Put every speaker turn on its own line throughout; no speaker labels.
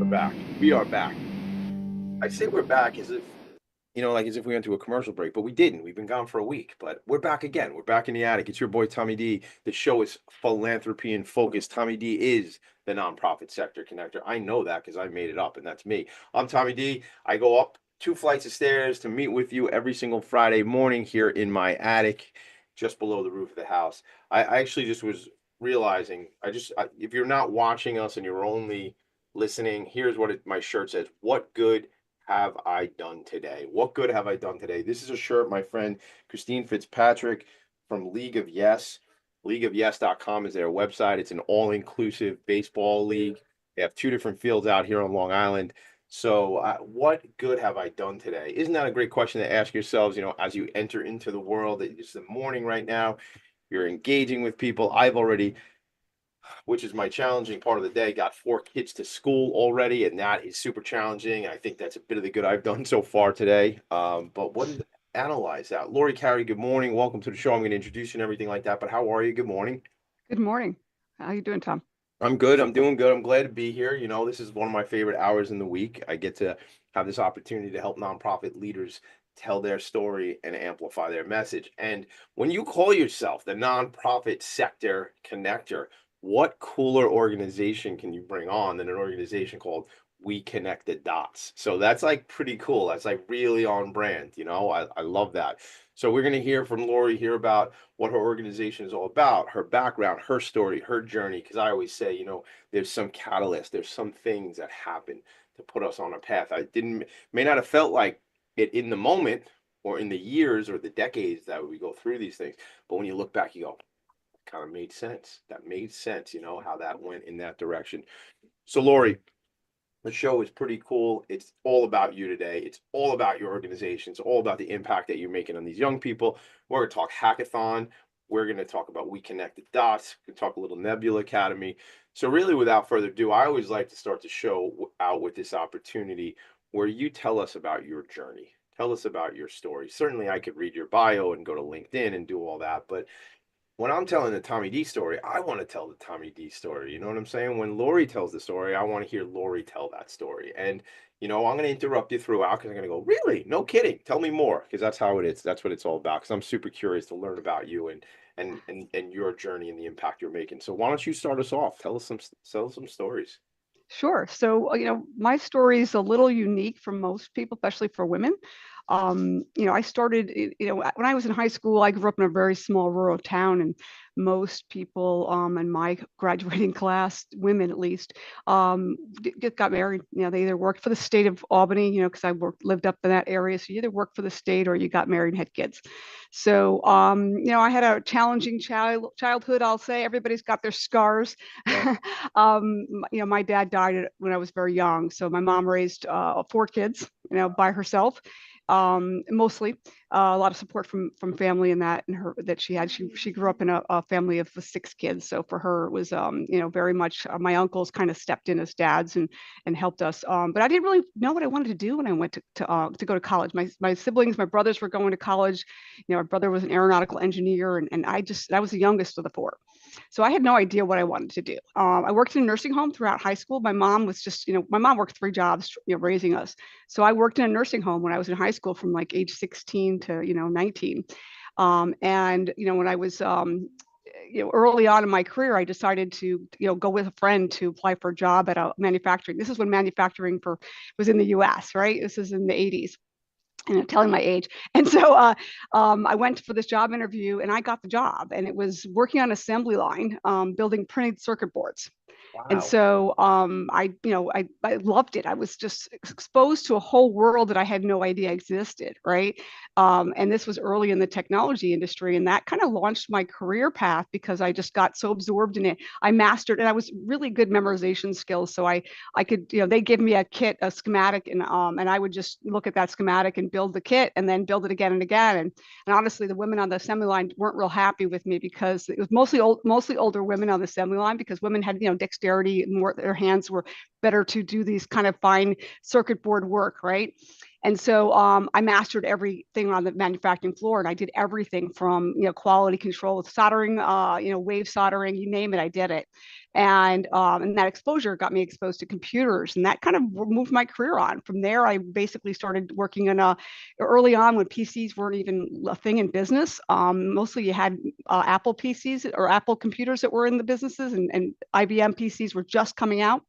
back. We are back. I say we're back as if, like as if we went to a commercial break, but we didn't. We've been gone for a week, but we're back again. We're back in the attic. It's your boy Tommy D. The show is Philanthropy and Focus. Tommy D is the nonprofit sector connector. I know that because I made it up, and that's me. I'm Tommy D. I go up 2 flights of stairs to meet with you every single Friday morning here in my attic, just below the roof of the house. I actually just was realizing, if you're not watching us and you're only listening, here's what my shirt says: What good have I done today? What good have I done today? This is a shirt my friend Christine Fitzpatrick from League of Yes. LeagueofYes.com is their website. It's an all-inclusive baseball league. They have 2 different fields out here on Long Island. So, what good have I done today? Isn't that a great question to ask yourselves, as you enter into the world? It's the morning right now. You're engaging with people. I've already, which is my challenging part of the day, got 4 kids to school already, and that is super challenging. I think that's a bit of the good I've done so far today. But what did analyze that? Lori Carey, good morning. Welcome to the show. I'm going to introduce you and everything like that. But how are you? Good morning.
Good morning. How you doing, Tom?
I'm good. I'm doing good. I'm glad to be here. This is one of my favorite hours in the week. I get to have this opportunity to help nonprofit leaders tell their story and amplify their message. And when you call yourself the nonprofit sector connector, what cooler organization can you bring on than an organization called We Connect the Dots? So that's like pretty cool. That's like really on brand. I love that. So we're going to hear from Lori here about what her organization is all about, her background, her story, her journey. Because I always say, there's some catalyst, there's some things that happen to put us on a path. May not have felt like it in the moment or in the years or the decades that we go through these things. But when you look back, you go, kind of made sense. That made sense, how that went in that direction. So, Lori, the show is pretty cool. It's all about you today. It's all about your organization. It's all about the impact that you're making on these young people. We're going to talk hackathon. We're going to talk about We Connect the Dots. We're going to talk a little Nebula Academy. So really, without further ado, I always like to start the show out with this opportunity where you tell us about your journey. Tell us about your story. Certainly, I could read your bio and go to LinkedIn and do all that, but when I'm telling the Tommy D story, I want to tell the Tommy D story. You know what I'm saying? When Lori tells the story, I want to hear Lori tell that story. And, I'm going to interrupt you throughout because I'm going to go, really? No kidding. Tell me more, because that's how it is. That's what it's all about. Because I'm super curious to learn about you and your journey and the impact you're making. So why don't you start us off? Tell us some stories.
Sure. So, my story is a little unique from most people, especially for women. I started, when I was in high school, I grew up in a very small rural town, and most people in my graduating class, women at least, got married. They either worked for the state of Albany, because I lived up in that area. So you either worked for the state or you got married and had kids. So, I had a challenging childhood. I'll say everybody's got their scars.
Yeah.
My dad died when I was very young, so my mom raised 4 kids, by herself. Mostly a lot of support from family and her that she had. She grew up in a family of 6 kids, so for her it was very much my uncles kind of stepped in as dads and helped us. But I didn't really know what I wanted to do when I went to go to college. My siblings, my brothers were going to college. My brother was an aeronautical engineer, and I was the youngest of the 4. So I had no idea what I wanted to do. I worked in a nursing home throughout high school. My mom was just, my mom worked 3 jobs, raising us. So I worked in a nursing home when I was in high school from like age 16 to, 19. And, when I was, early on in my career, I decided to, go with a friend to apply for a job at a manufacturing. This is when manufacturing was in the US, right? This is in the 80s. And telling my age. And so I went for this job interview and I got the job, and it was working on assembly line, building printed circuit boards. And
Wow.
so I loved it. I was just exposed to a whole world that I had no idea existed, right? And this was early in the technology industry, and that kind of launched my career path because I just got so absorbed in it. I mastered, and I was really good memorization skills. So I could, they give me a kit, a schematic, and I would just look at that schematic and build the kit, and then build it again and again. And honestly, the women on the assembly line weren't real happy with me because it was mostly older women on the assembly line, because women had dexterity, more their hands were better to do these kind of fine circuit board work, right? And so I mastered everything on the manufacturing floor, and I did everything from quality control, soldering, wave soldering, you name it, I did it. And that exposure got me exposed to computers, and that kind of moved my career on. From there, I basically started working in early on when PCs weren't even a thing in business. Mostly you had Apple PCs or Apple computers that were in the businesses, and IBM PCs were just coming out.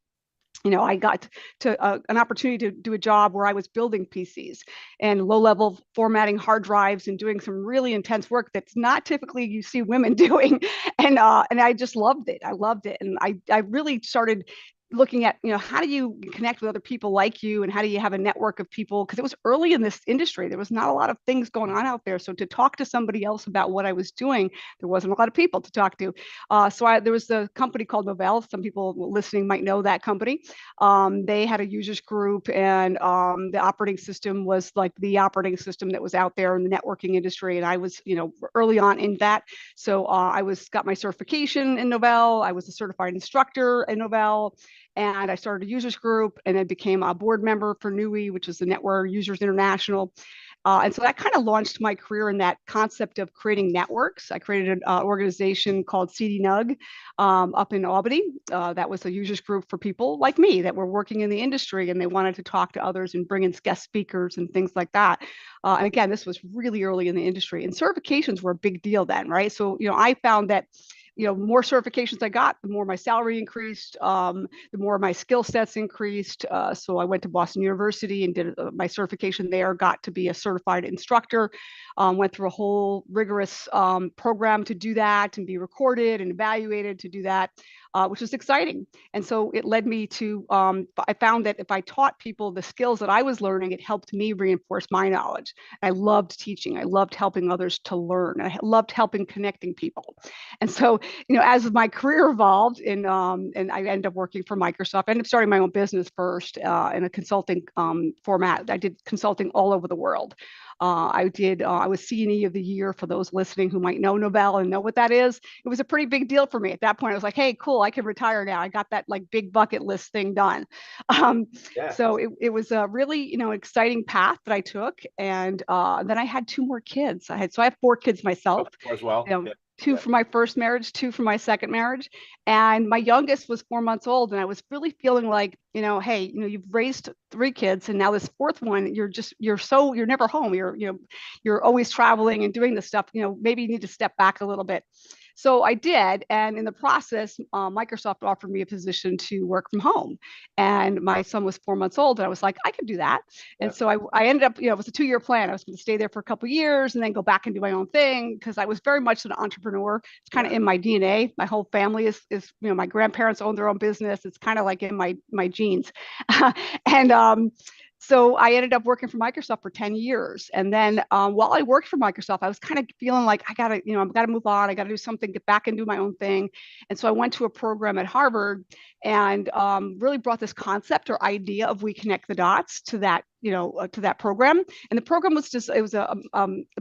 I got to an opportunity to do a job where I was building PCs and low-level formatting hard drives and doing some really intense work that's not typically you see women doing. And I just loved it. I loved it, and I really started looking at how do you connect with other people like you, and how do you have a network of people, because it was early in this industry. There was not a lot of things going on out there, so to talk to somebody else about what I was doing, there wasn't a lot of people to talk to. There was a company called Novell. Some people listening might know that company. They had a users group, and the operating system was like the operating system that was out there in the networking industry. And I was, early on in that. So I got my certification in Novell. I was a certified instructor in Novell. And I started a users group, and I became a board member for NUI, which is the Network Users International. And so that kind of launched my career in that concept of creating networks. I created an organization called CDNUG up in Albany. That was a users group for people like me that were working in the industry, and they wanted to talk to others and bring in guest speakers and things like that. And again, this was really early in the industry, and certifications were a big deal then, right? So, I found that more certifications I got, the more my salary increased, the more my skill sets increased. So I went to Boston University and did my certification there, got to be a certified instructor, went through a whole rigorous program to do that and be recorded and evaluated to do that, which was exciting. And so it led me to, I found that if I taught people the skills that I was learning, it helped me reinforce my knowledge. I loved teaching. I loved helping others to learn. I loved helping connecting people. And so, as my career evolved, and I ended up working for Microsoft, I ended up starting my own business first in a consulting format. I did consulting all over the world. I was CNE of the year for those listening who might know Novell and know what that is. It was a pretty big deal for me at that point. I was like, hey, cool, I can retire now. I got that like big bucket list thing done. Um,
Yeah.
so it was a really, exciting path that I took. And then I had two more kids. I have four kids myself.
Of course, well.
You know,
Yeah.
two
Yeah.
from my first marriage, two from my second marriage. And my youngest was 4 months old. And I was really feeling like, hey, you've raised three kids, and now this fourth one, you're never home. You're always traveling and doing this stuff. Maybe you need to step back a little bit. So I did. And in the process, Microsoft offered me a position to work from home. And my son was 4 months old. And I was like, I could do that.
Yeah.
And so I ended up, it was a 2-year plan. I was going to stay there for a couple of years and then go back and do my own thing, because I was very much an entrepreneur. It's kind of
Yeah.
in my DNA. My whole family is my grandparents own their own business. It's kind of like in my genes. and so I ended up working for Microsoft for 10 years. And then while I worked for Microsoft, I was kind of feeling like I've got to move on. I got to do something, get back and do my own thing. And so I went to a program at Harvard and really brought this concept or idea of we connect the dots to that, to that program. And the program was it was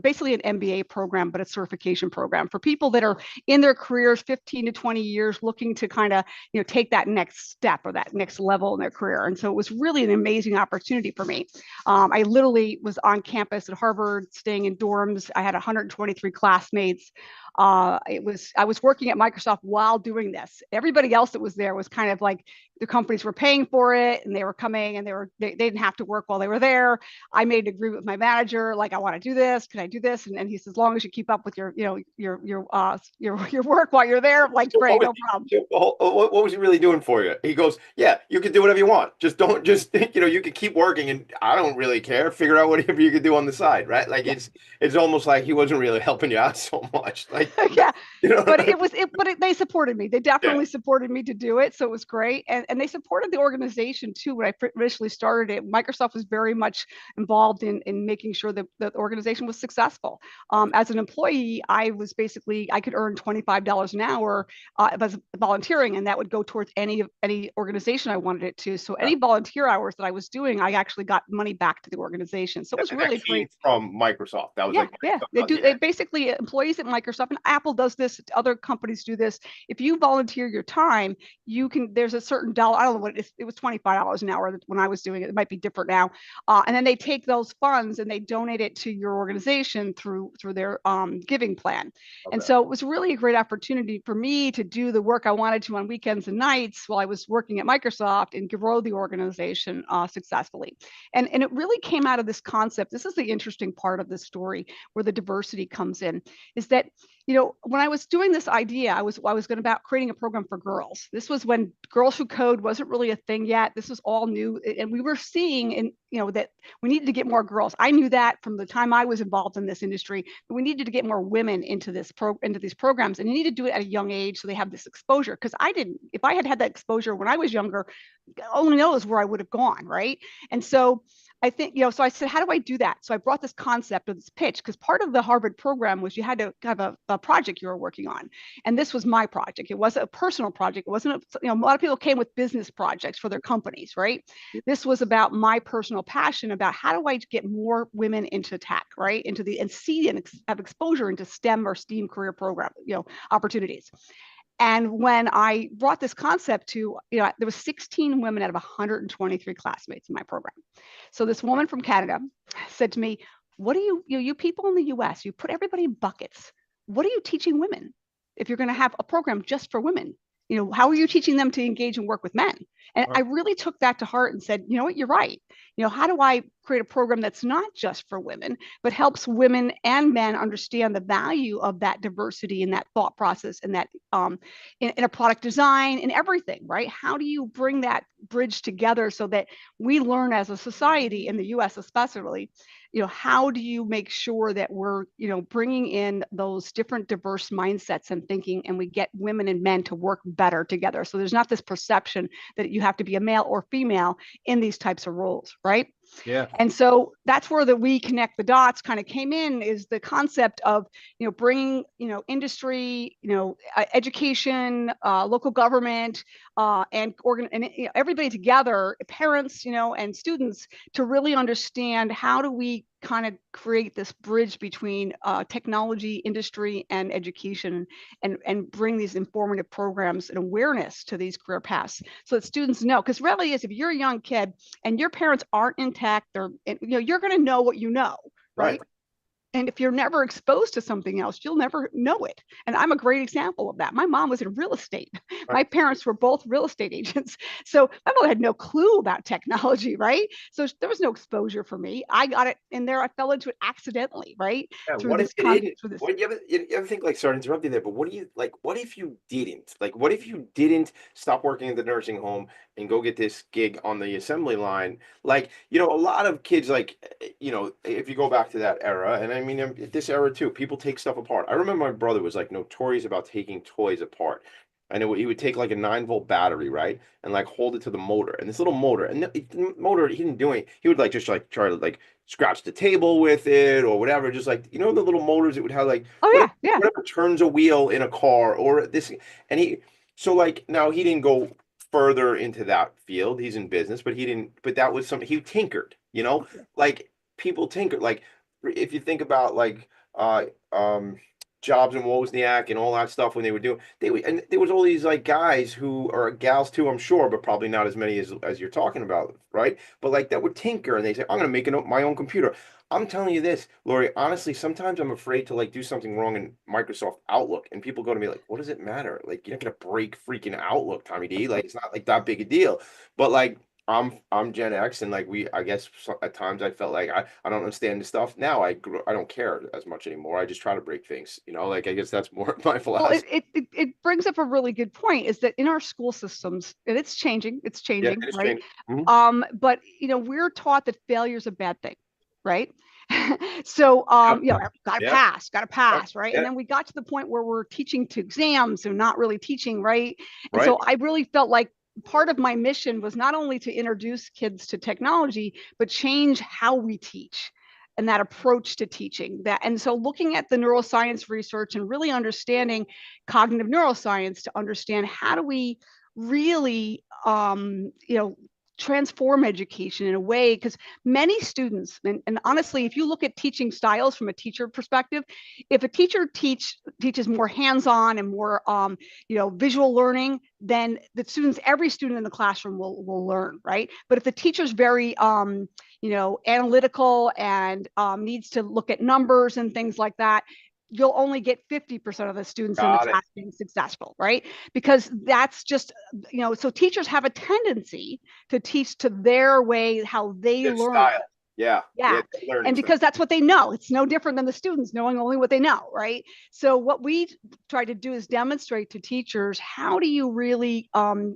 basically an MBA program, but a certification program for people that are in their careers 15 to 20 years looking to kind of, take that next step or that next level in their career. And so it was really an amazing opportunity for me. I literally was on campus at Harvard, staying in dorms. I had 123 classmates. I was working at Microsoft while doing this. Everybody else that was there was kind of like the companies were paying for it, and they were coming, and they didn't have to work while they were there. I made an agreement with my manager, like, I want to do this. Can I do this? And he says, as long as you keep up with your work while you're there, like,
So
great, no problem.
what was he really doing for you? He goes, yeah, you can do whatever you want. Just don't just you can keep working, and I don't really care. Figure out whatever you can do on the side, right? Like
Yeah.
it's almost like he wasn't really helping you out so much. Like
Yeah,
you know,
but they supported me. They
yeah,
definitely supported me to do it, so it was great. And they supported the organization too. When I initially started it, Microsoft was very much involved in making sure that the organization was successful. As an employee, I could earn $25 an hour as volunteering, and that would go towards any organization I wanted it to. So
yeah.
any volunteer hours that I was doing, I actually got money back to the organization. So it was
And that
really
came
great.
from Microsoft. That was
Yeah,
like
yeah, they
Microsoft,
do.
yeah.
They basically employees at Microsoft. I mean, Apple does this, other companies do this. If you volunteer your time, you can, there's a certain dollar, I don't know what it was, $25 an hour when I was doing it. It might be different now. And then they take those funds and they donate it to your organization through their giving plan. And
Okay.
so it was really a great opportunity for me to do the work I wanted to on weekends and nights while I was working at Microsoft and grow the organization successfully. And it really came out of this concept. This is the interesting part of this story where the diversity comes in, is that, you know, when I was doing this idea, I was going about creating a program for girls. This was when Girls Who Code wasn't really a thing yet. This was all new, and we were seeing, and you know, that we needed to get more girls. I knew that from the time I was involved in this industry. We needed to get more women into into these programs, and you need to do it at a young age so they have this exposure. Because I didn't, if I had had that exposure when I was younger, only knows where I would have gone, right? And so I think, you know, so I said, how do I do that? So I brought this concept of this pitch, because part of the Harvard program was you had to have a project you were working on. And this was my project. It wasn't a personal project. It wasn't, you know, a lot of people came with business projects for their companies, right? This was about my personal passion about how do I get more women into tech, right? Into the, and see and have exposure into STEM or STEAM career program, you know, opportunities. And when I brought this concept to, you know, there was 16 women out of 123 classmates in my program. So this woman from Canada said to me, what do you people in the US, you put everybody in buckets. What are you teaching women if you're going to have a program just for women? You know, how are you teaching them to engage and work with men? And
All
I
right.
really took that to heart and said, you know what, you're right. You know, how do I create a program that's not just for women, but helps women and men understand the value of that diversity and that thought process and that in a product design and everything, right? How do you bring that bridge together so that we learn as a society in the US especially, you know, how do you make sure that we're, you know, bringing in those different diverse mindsets and thinking, and we get women and men to work better together, so there's not this perception that you have to be a male or female in these types of roles, right?
Yeah.
And so that's where the we connect the dots kind of came in, is the concept of, you know, bringing, you know, industry, you know, education, local government, and you know, everybody together, parents, you know, and students, to really understand how do we kind of create this bridge between technology, industry, and education, and bring these informative programs and awareness to these career paths so that students know. Because really is, if you're a young kid and your parents aren't intact, they're, you know, you're going to know what you know,
Right.
right? And if you're never exposed to something else, you'll never know it. And I'm a great example of that. My mom was in real estate.
Right.
My parents were both real estate agents. So my mother had no clue about technology, right? So there was no exposure for me. I got it in there. I fell into it accidentally, right?
Yeah,
Through
what if
this
it didn't?
through this.
What you ever think, like, sorry to interrupt you there, but what do you like? What if you didn't? Like, what if you didn't stop working at the nursing home and go get this gig on the assembly line? Like, you know, a lot of kids, like, you know, if you go back to that era, and I mean, this era too, people take stuff apart. I remember my brother was like notorious about taking toys apart. And he would take like a 9-volt battery, right? And like hold it to the motor. And this little motor, and the motor, he didn't do anything. He would like just like try to like scratch the table with it or whatever. Just like, you know, the little motors it would have, like
Oh
whatever,
yeah, yeah.
whatever turns a wheel in a car or this. And so like now he didn't go further into that field. He's in business, but he didn't, but that was something he tinkered, you know, like people tinker. Like if you think about like, uh, um, Jobs and Wozniak and all that stuff when they were doing, and there was all these like guys who are gals too, I'm sure, but probably not as many as you're talking about, right? But like that would tinker and they say, I'm gonna make my own computer. I'm telling you this, Lori, honestly, sometimes I'm afraid to like do something wrong in Microsoft Outlook, and people go to me like, what does it matter? Like, you're not gonna break freaking Outlook, Tommy D. Like, it's not like that big a deal. But like, I'm Gen X, and like I guess at times I felt like I don't understand the stuff. Now I don't care as much anymore. I just try to break things, you know. Like, I guess that's more my
Well,
philosophy.
it brings up a really good point, is that in our school systems, and it's
Yeah,
changing,
it's
right?
changing. Mhm.
But you know, we're taught that failure is a bad thing, right? So
Yeah,
you know,
yeah,
gotta
right,
pass, right? And
yeah,
then we got to the point where we're teaching to exams and not really teaching, right? And
right.
so I really felt like part of my mission was not only to introduce kids to technology, but change how we teach and that approach to teaching that. And so looking at the neuroscience research and really understanding cognitive neuroscience to understand how do we really you know, transform education in a way, because many students, and honestly, if you look at teaching styles from a teacher perspective, if a teacher teaches more hands-on and more visual learning, then every student in the classroom will learn, right? But if the teacher's very analytical and needs to look at numbers and things like that, you'll only get 50% of the students in the
Got it.
class being successful, right? Because that's just, so teachers have a tendency to teach to their way, how they
Their
learn.
style. Yeah.
Yeah.
Learning
And
style.
because that's what they know. It's no different than the students knowing only what they know, right? So what we try to do is demonstrate to teachers, how do you really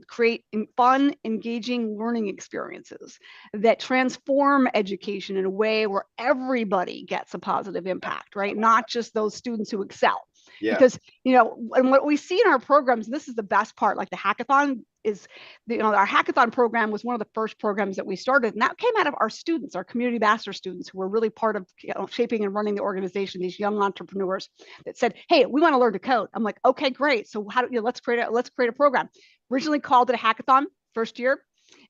create fun, engaging learning experiences that transform education in a way where everybody gets a positive impact, right? Not just those students who excel.
Yeah.
Because, and what we see in our programs, this is the best part, like the hackathon is, our hackathon program was one of the first programs that we started, and that came out of our students, our community ambassador students, who were really part of shaping and running the organization, these young entrepreneurs that said, hey, we want to learn to code. I'm like, okay, great. So let's create a program. Originally called it a hackathon first year.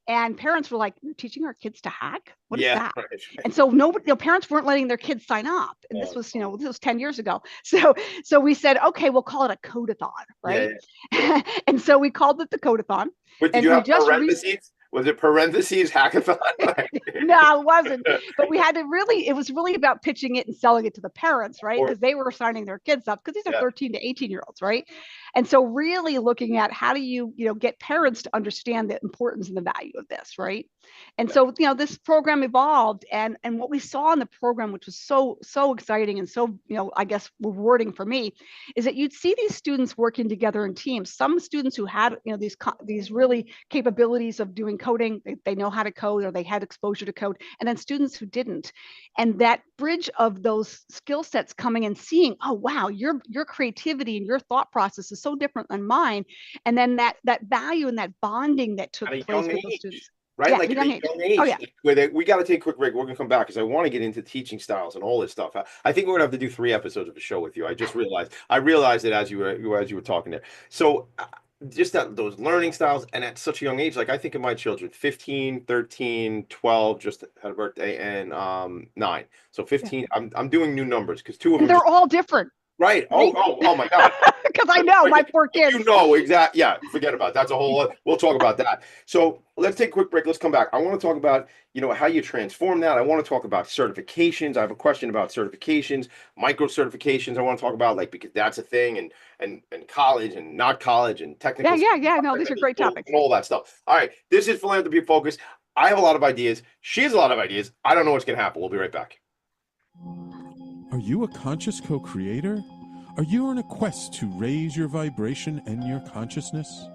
And parents were like, you're teaching our kids to hack? What is that?
Right.
And so nobody, parents weren't letting their kids sign up. And this was 10 years ago. So we said, okay, we'll call it a codeathon, right? Yeah. And so we called it the codeathon.
But did you have parentheses? Was it parentheses hackathon?
No, it wasn't. But it was really about pitching it and selling it to the parents, right? Because they were signing their kids up, because these are 13 to 18-year-olds, right? And so really looking at how do you, get parents to understand the importance and the value of this, right? And so, this program evolved, and what we saw in the program, which was so exciting and so, I guess rewarding for me, is that you'd see these students working together in teams. Some students who had, these really capabilities of doing coding, they know how to code, or they had exposure to code, and then students who didn't. And that bridge of those skill sets coming and seeing, oh wow, your creativity and your thought process is so different than mine, and then that value and that bonding that took place with those students.
Right?
Yeah,
like at a young age.
Oh, yeah.
We got to take a quick break. We're going to come back because I want to get into teaching styles and all this stuff. I think we're going to have to do 3 episodes of a show with you. I just realized. I realized it as you were talking there. So just those learning styles, and at such a young age, like I think of my children, 15, 13, 12, just had a birthday, and 9. So 15, yeah. I'm doing new numbers because 2 of them.
They're all different.
Right. Oh my God.
Because I know my 4 kids.
Exactly. Yeah. Forget about it. That's a whole. We'll talk about that. So let's take a quick break. Let's come back. I want to talk about how you transform that. I want to talk about certifications. I have a question about certifications, micro certifications. I want to talk about because that's a thing, and college and not college and technical.
Yeah. No, these are great topics.
And all that stuff. All right. This is Philanthropy Focus. I have a lot of ideas. She has a lot of ideas. I don't know what's going to happen. We'll be right back.
Are you a conscious co-creator? Are you on a quest to raise your vibration and your consciousness?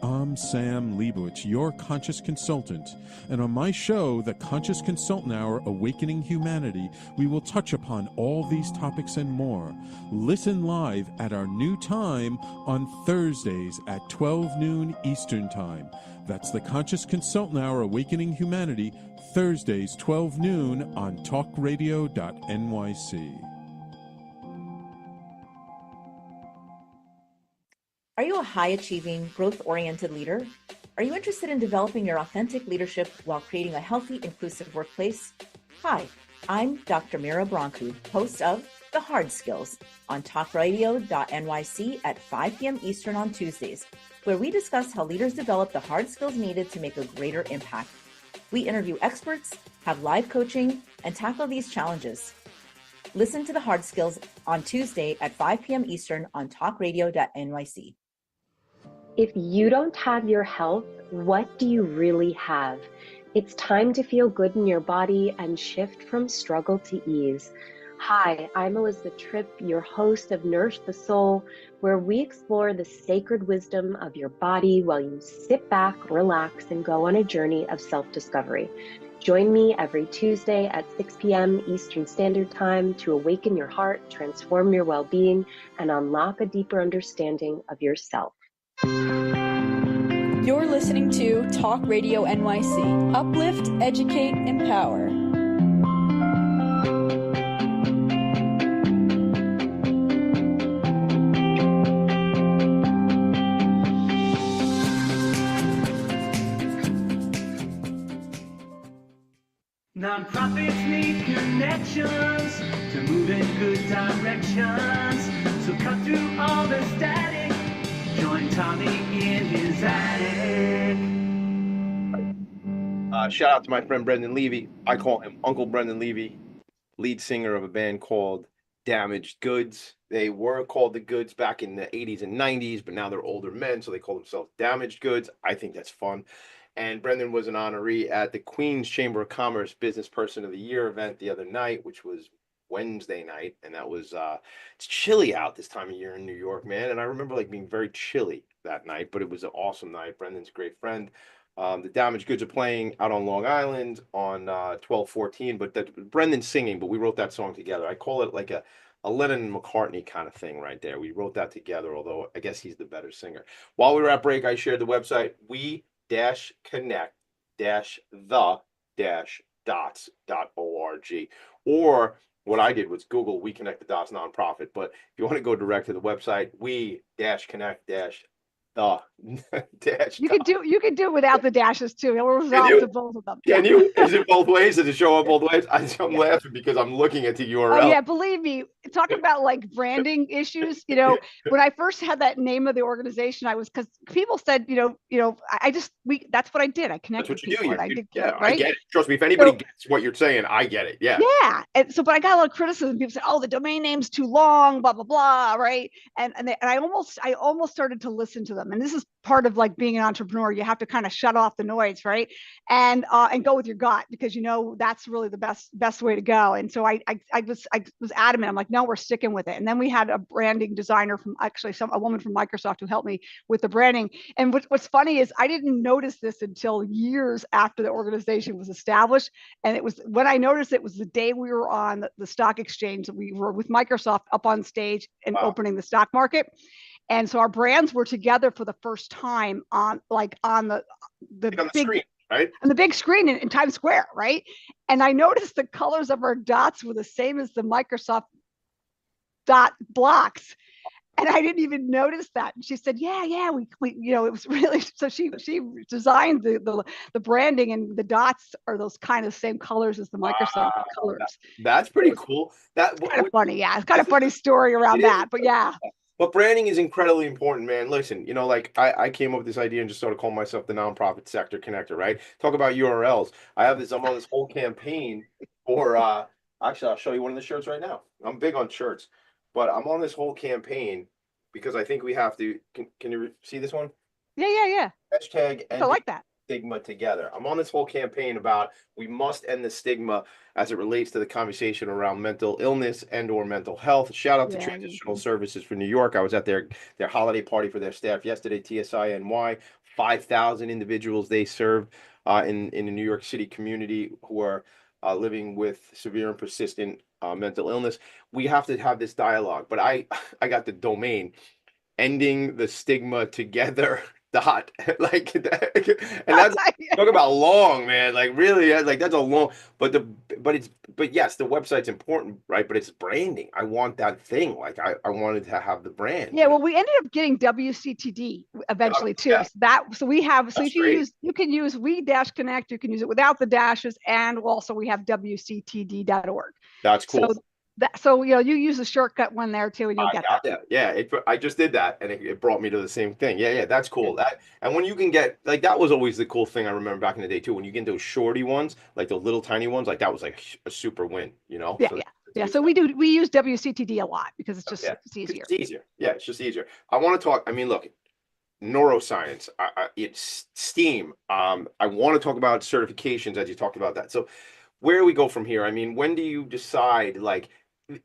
I'm Sam Leibowitz, your conscious consultant, and on my show, The Conscious Consultant Hour, Awakening Humanity, we will touch upon all these topics and more. Listen live at our new time on Thursdays at 12 noon Eastern Time. That's The Conscious Consultant Hour, Awakening Humanity, Thursdays 12 noon on talkradio.nyc.
Are you a high-achieving, growth-oriented leader? Are you interested in developing your authentic leadership while creating a healthy, inclusive workplace? Hi, I'm Dr. Mira Brancu, host of The Hard Skills on talkradio.nyc at 5 p.m. Eastern on Tuesdays, where we discuss how leaders develop the hard skills needed to make a greater impact. We interview experts, have live coaching, and tackle these challenges. Listen to The Hard Skills on Tuesday at 5 p.m. Eastern on talkradio.nyc.
If you don't have your health, what do you really have? It's time to feel good in your body and shift from struggle to ease. Hi, I'm Elizabeth Tripp, your host of Nourish the Soul, where we explore the sacred wisdom of your body while you sit back, relax, and go on a journey of self-discovery. Join me every Tuesday at 6 p.m. Eastern Standard Time to awaken your heart, transform your well-being, and unlock a deeper understanding of yourself.
You're listening to Talk Radio NYC. Uplift, educate, empower.
Nonprofits need connections to move in good directions. So cut through all the static. Join Tommy in his attic.
Shout out to my friend Brendan Levy. I call him Uncle Brendan Levy, lead singer of a band called Damaged Goods. They were called the Goods back in the 80s and 90s, but now they're older men, so they call themselves Damaged Goods. I think that's fun. And Brendan was an honoree at the Queens Chamber of Commerce Business Person of the Year event the other night, which was Wednesday night. And that was it's chilly out this time of year in New York, man. And I remember like being very chilly that night, but it was an awesome night. Brendan's a great friend. The Damaged Goods are playing out on Long Island on 12/14, but Brendan's singing, but we wrote that song together. I call it like a Lennon and McCartney kind of thing right there. We wrote that together, although I guess he's the better singer. While we were at break, I shared the website we-connect-the-dots.org. Or what I did was Google We Connect the Dots nonprofit. But if you want to go direct to the website, we-connect
You could do it without the dashes too. It'll resolve to both of them.
Can you? Is it both ways? Does it show up both ways? I'm laughing because I'm looking at the URL.
Oh yeah, believe me, talking about like branding issues, when I first had that name of the organization, I was, because people said, that's what I did. I connected
That's what you
people.
do.
I did,
right?
I
get it. Trust me, if anybody gets what you're saying, I get it. Yeah.
Yeah. And so, but I got a lot of criticism. People said, "Oh, the domain name's too long, blah blah blah," right? And I almost started to listen to them. And this is part of like being an entrepreneur. You have to kind of shut off the noise, right? And go with your gut, because that's really the best way to go. And so I was adamant. I'm like, no, we're sticking with it. And then we had a branding designer from a woman from Microsoft who helped me with the branding. And what's funny is I didn't notice this until years after the organization was established. And it was when I noticed it was the day we were on the stock exchange, that we were with Microsoft up on stage and opening the stock market. And so our brands were together for the first time on the
big
screen,
right?
On the big screen in Times Square, right? And I noticed the colors of our dots were the same as the Microsoft dot blocks. And I didn't even notice that. And she said, yeah, we it was really, so she designed the branding, and the dots are those kind of same colors as the Microsoft colors.
That's pretty cool. That's
kind of funny. Yeah. It's kind of funny story around that, but yeah.
But branding is incredibly important, man. Listen, like I came up with this idea and just started calling myself the nonprofit sector connector, right? Talk about URLs. I'm on this whole campaign for, actually, I'll show you one of the shirts right now. I'm big on shirts, but I'm on this whole campaign because I think we have to, can you see this one?
Yeah.
Hashtag
I like that.
Stigma together. I'm on this whole campaign about we must end the stigma as it relates to the conversation around mental illness and or mental health. Shout out to Transitional Services for New York. I was at their holiday party for their staff yesterday, TSINY. 5,000 individuals they serve in the New York City community who are living with severe and persistent mental illness. We have to have this dialogue, but I got the domain ending the stigma together dot like that, and that's talk about long, man. Like really, like that's a long. But yes, the website's important, right? But it's branding. I want that thing. Like I wanted to have the brand.
Yeah, well, we ended up getting WCTD eventually too. Yeah. So we have. So if you can use we-connect. You can use it without the dashes, and also we have WCTD.org.
That's cool.
So you use the shortcut one there too, and you'll get that.
Yeah, I just did that, and it brought me to the same thing. Yeah, that's cool. That, and when you can get like that was always the cool thing I remember back in the day too. When you get those shorty ones, like those little tiny ones, like that was like a super win, Yeah.
So we use WCTD a lot because it's just it's easier.
It's easier. Yeah, it's just easier. I want to talk. I mean, look, neuroscience. It's STEAM. I want to talk about certifications as you talked about that. So where do we go from here? I mean, when do you decide like?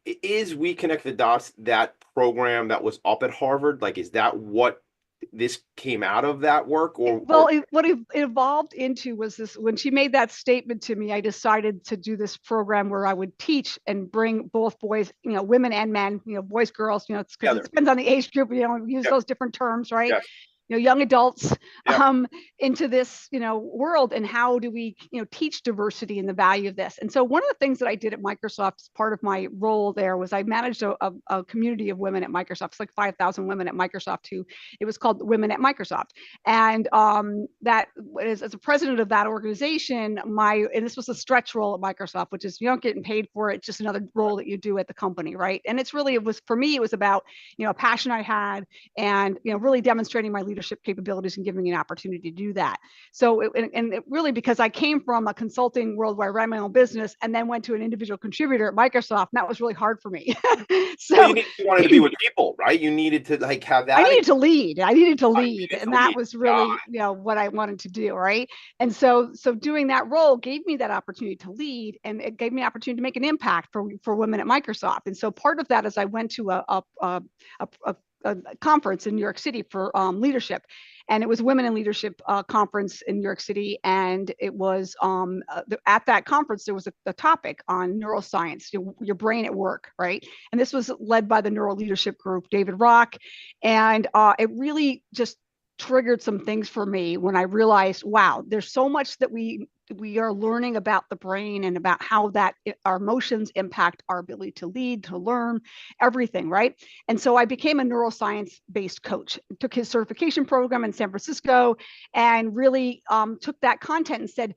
Is We Connect the Dots that program that was up at Harvard? Like, is that what this came out of that work?
What it evolved into was this. When she made that statement to me, I decided to do this program where I would teach and bring both boys, women and men, boys, girls, because it depends on the age group, use those different terms, right? young adults
Yeah.
into this, world, and how do we, teach diversity and the value of this. And so one of the things that I did at Microsoft as part of my role there was I managed a community of women at Microsoft. It's like 5,000 women at Microsoft who, it was called Women at Microsoft. And that is, as a president of that organization, and this was a stretch role at Microsoft, which is, you don't get paid for it. It's just another role that you do at the company, right? And it was, for me, it was about, a passion I had, and really demonstrating my leadership capabilities and giving me an opportunity to do that. So it really, because I came from a consulting world where I ran my own business and then went to an individual contributor at Microsoft, and that was really hard for me.
Well,
So
you wanted to be with people, right? You needed to like have that.
I needed to lead. I needed to
I
lead,
needed
and
to
that
lead.
was
God.
really, what I wanted to do, right? And so doing that role gave me that opportunity to lead, and it gave me an opportunity to make an impact for women at Microsoft. And so part of that is I went to a conference in New York City for leadership, and it was Women in Leadership conference in New York City. And it was at that conference there was a topic on neuroscience, your brain at work, right? And this was led by the Neuro Leadership Group, David Rock, and it really just triggered some things for me when I realized, wow, there's so much that we are learning about the brain and about how our emotions impact our ability to lead, to learn, everything, right? And so I became a neuroscience-based coach, took his certification program in San Francisco, and really took that content and said,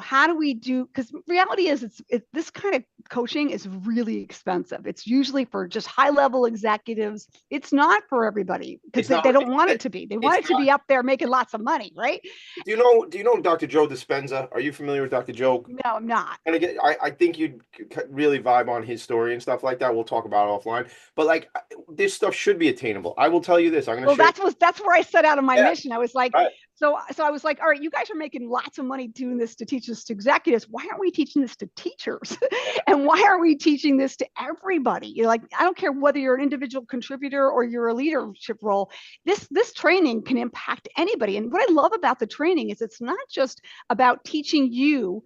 how do we do, because reality is this kind of coaching is really expensive. It's usually for just high-level executives. It's not for everybody, because they don't want it to be. They want it to be up there making lots of money, right?
Do you know Dr. Joe Dispenza? Are you familiar with Dr. Joe?
No, I'm not.
And again, I think you'd really vibe on his story and stuff like that. We'll talk about it offline. But like, this stuff should be attainable. I will tell you this. I'm going to share.
That's where I set out on my
Yeah.
mission. I was like,
Right.
so I was like, all right, you guys are making lots of money doing this to teach this to executives. Why aren't we teaching this to teachers? And why are we teaching this to everybody? Like, I don't care whether you're an individual contributor or you're a leadership role. This training can impact anybody. And what I love about the training is it's not just about teaching you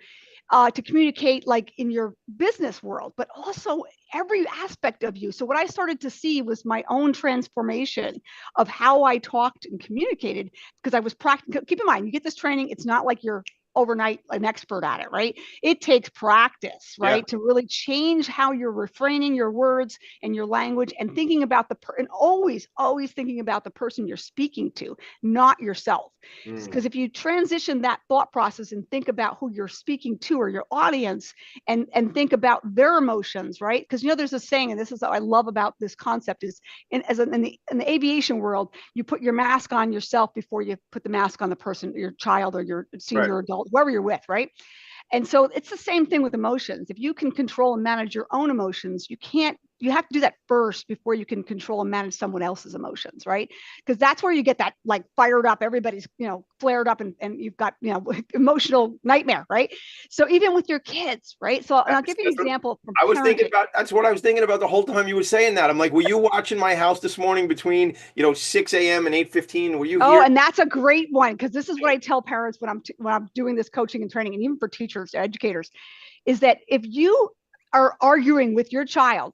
to communicate like in your business world, but also every aspect of you. So what I started to see was my own transformation of how I talked and communicated, because I was practicing. Keep in mind, you get this training, it's not like you're overnight an expert at it, right? It takes practice, right?
Yeah.
To really change how you're refraining your words and your language, and thinking about and always thinking about the person you're speaking to, not yourself. Because if you transition that thought process and think about who you're speaking to or your audience, and think about their emotions, right? Because there's a saying, and this is what I love about this concept, is in the aviation world, you put your mask on yourself before you put the mask on the person, your child or your senior adult, whoever you're with, right? And so it's the same thing with emotions. If you can control and manage your own emotions, you have to do that first before you can control and manage someone else's emotions, right? Because that's where you get that like fired up, everybody's, flared up, and you've got, emotional nightmare, right? So even with your kids, right? So I'll give you an example from parenting.
That's what I was thinking about the whole time you were saying that. I'm like, were you watching my house this morning between, 6 a.m. and 8:15? Were you here?
Oh, and that's a great one, because this is what I tell parents when I'm doing this coaching and training, and even for teachers, educators, is that if you are arguing with your child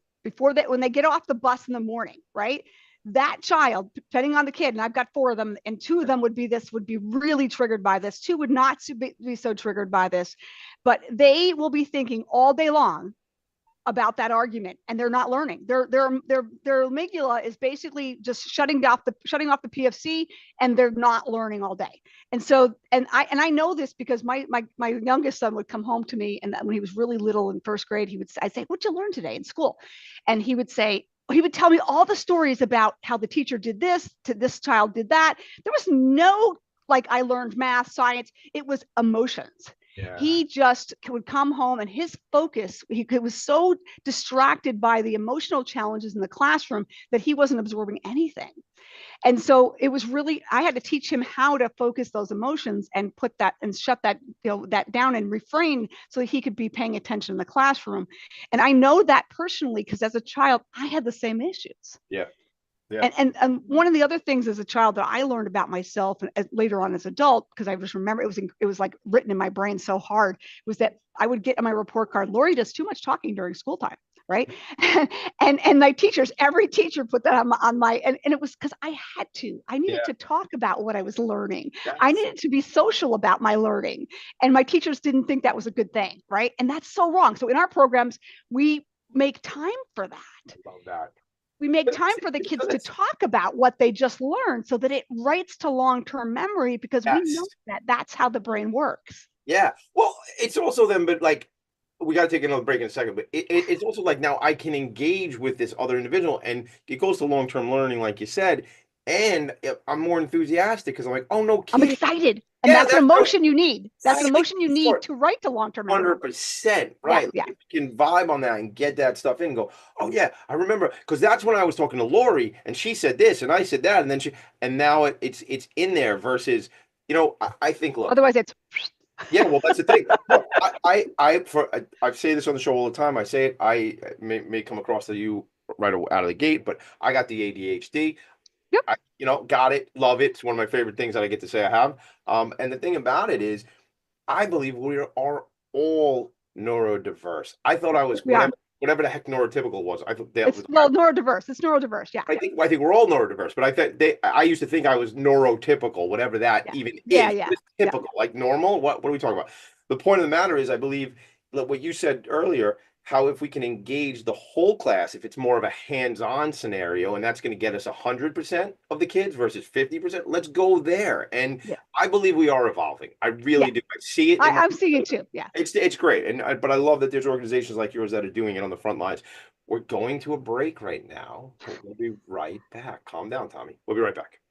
when they get off the bus in the morning, right? That child, depending on the kid, and I've got 4 of them, and 2 of them would be really triggered by this. 2 would not be so triggered by this, but they will be thinking all day long about that argument, and they're not learning. Their amygdala is basically just shutting off the PFC, and they're not learning all day. And so, and I know this because my youngest son would come home to me, and when he was really little in first grade, I'd say, "What'd you learn today in school?" And he would tell me all the stories about how the teacher did this, to this child did that. There was no like, I learned math, science. It was emotions. Yeah. He just would come home, and his focus, he was so distracted by the emotional challenges in the classroom that he wasn't absorbing anything. And so it was really, I had to teach him how to focus those emotions and put that and shut that, that down and refrain so that he could be paying attention in the classroom. And I know that personally, because as a child, I had the same issues.
Yeah. Yeah.
And one of the other things as a child that I learned about myself, and later on as an adult, because I just remember it was like written in my brain so hard, was that I would get on my report card, "Lori does too much talking during school time." right? And my teachers, every teacher put that on my and it was because I needed
Yeah.
to talk about what I was learning. I
Yes.
needed to be social about my learning. And my teachers didn't think that was a good thing, right? And that's so wrong. So in our programs, we make time for that.
Love that.
We make
But
time for the kids to talk about what they just learned so that it writes to long-term memory because we
yes.
know that that's how the brain works.
Yeah. Well, it's also then, but like, we got to take another break in a second, but it's also like now I can engage with this other individual and it goes to long-term learning, like you said. And I'm more enthusiastic because I'm like, oh, no
I'm
kidding.
excited. And
Yeah,
that's an emotion you need. That's an
exactly.
emotion you need to write to long-term memory.
100%,
Yeah,
right?
yeah.
Like, if you can vibe on that and get that stuff in and go, oh yeah, I remember, because that's when I was talking to Lori and she said this and I said that, and then and now it's in there versus, I think, look,
Otherwise, it's
yeah, well, that's the thing. Look, I say this on the show all the time. I say it. I may come across to you right out of the gate, but I got the ADHD.
Yep.
Got it, love it. It's one of my favorite things that I get to say I have. And the thing about it is, I believe we are all neurodiverse. I thought I was
We are.
whatever the heck neurotypical was. I thought that
It's
was.
neurodiverse. It's neurodiverse. Yeah.
I think we're all neurodiverse, but I used to think I was neurotypical, whatever that
Yeah.
even
Yeah,
is.
yeah,
What is typical, like normal? What are we talking about? The point of the matter is, I believe like what you said earlier, how if we can engage the whole class, if it's more of a hands-on scenario, and that's going to get us 100% of the kids versus 50%, let's go there. And
Yeah.
I believe we are evolving. I really do. I see it.
I'm seeing it too. Yeah.
It's great, but I love that there's organizations like yours that are doing it on the front lines. We're going to a break right now. We'll be right back. Calm down, Tommy. We'll be right back.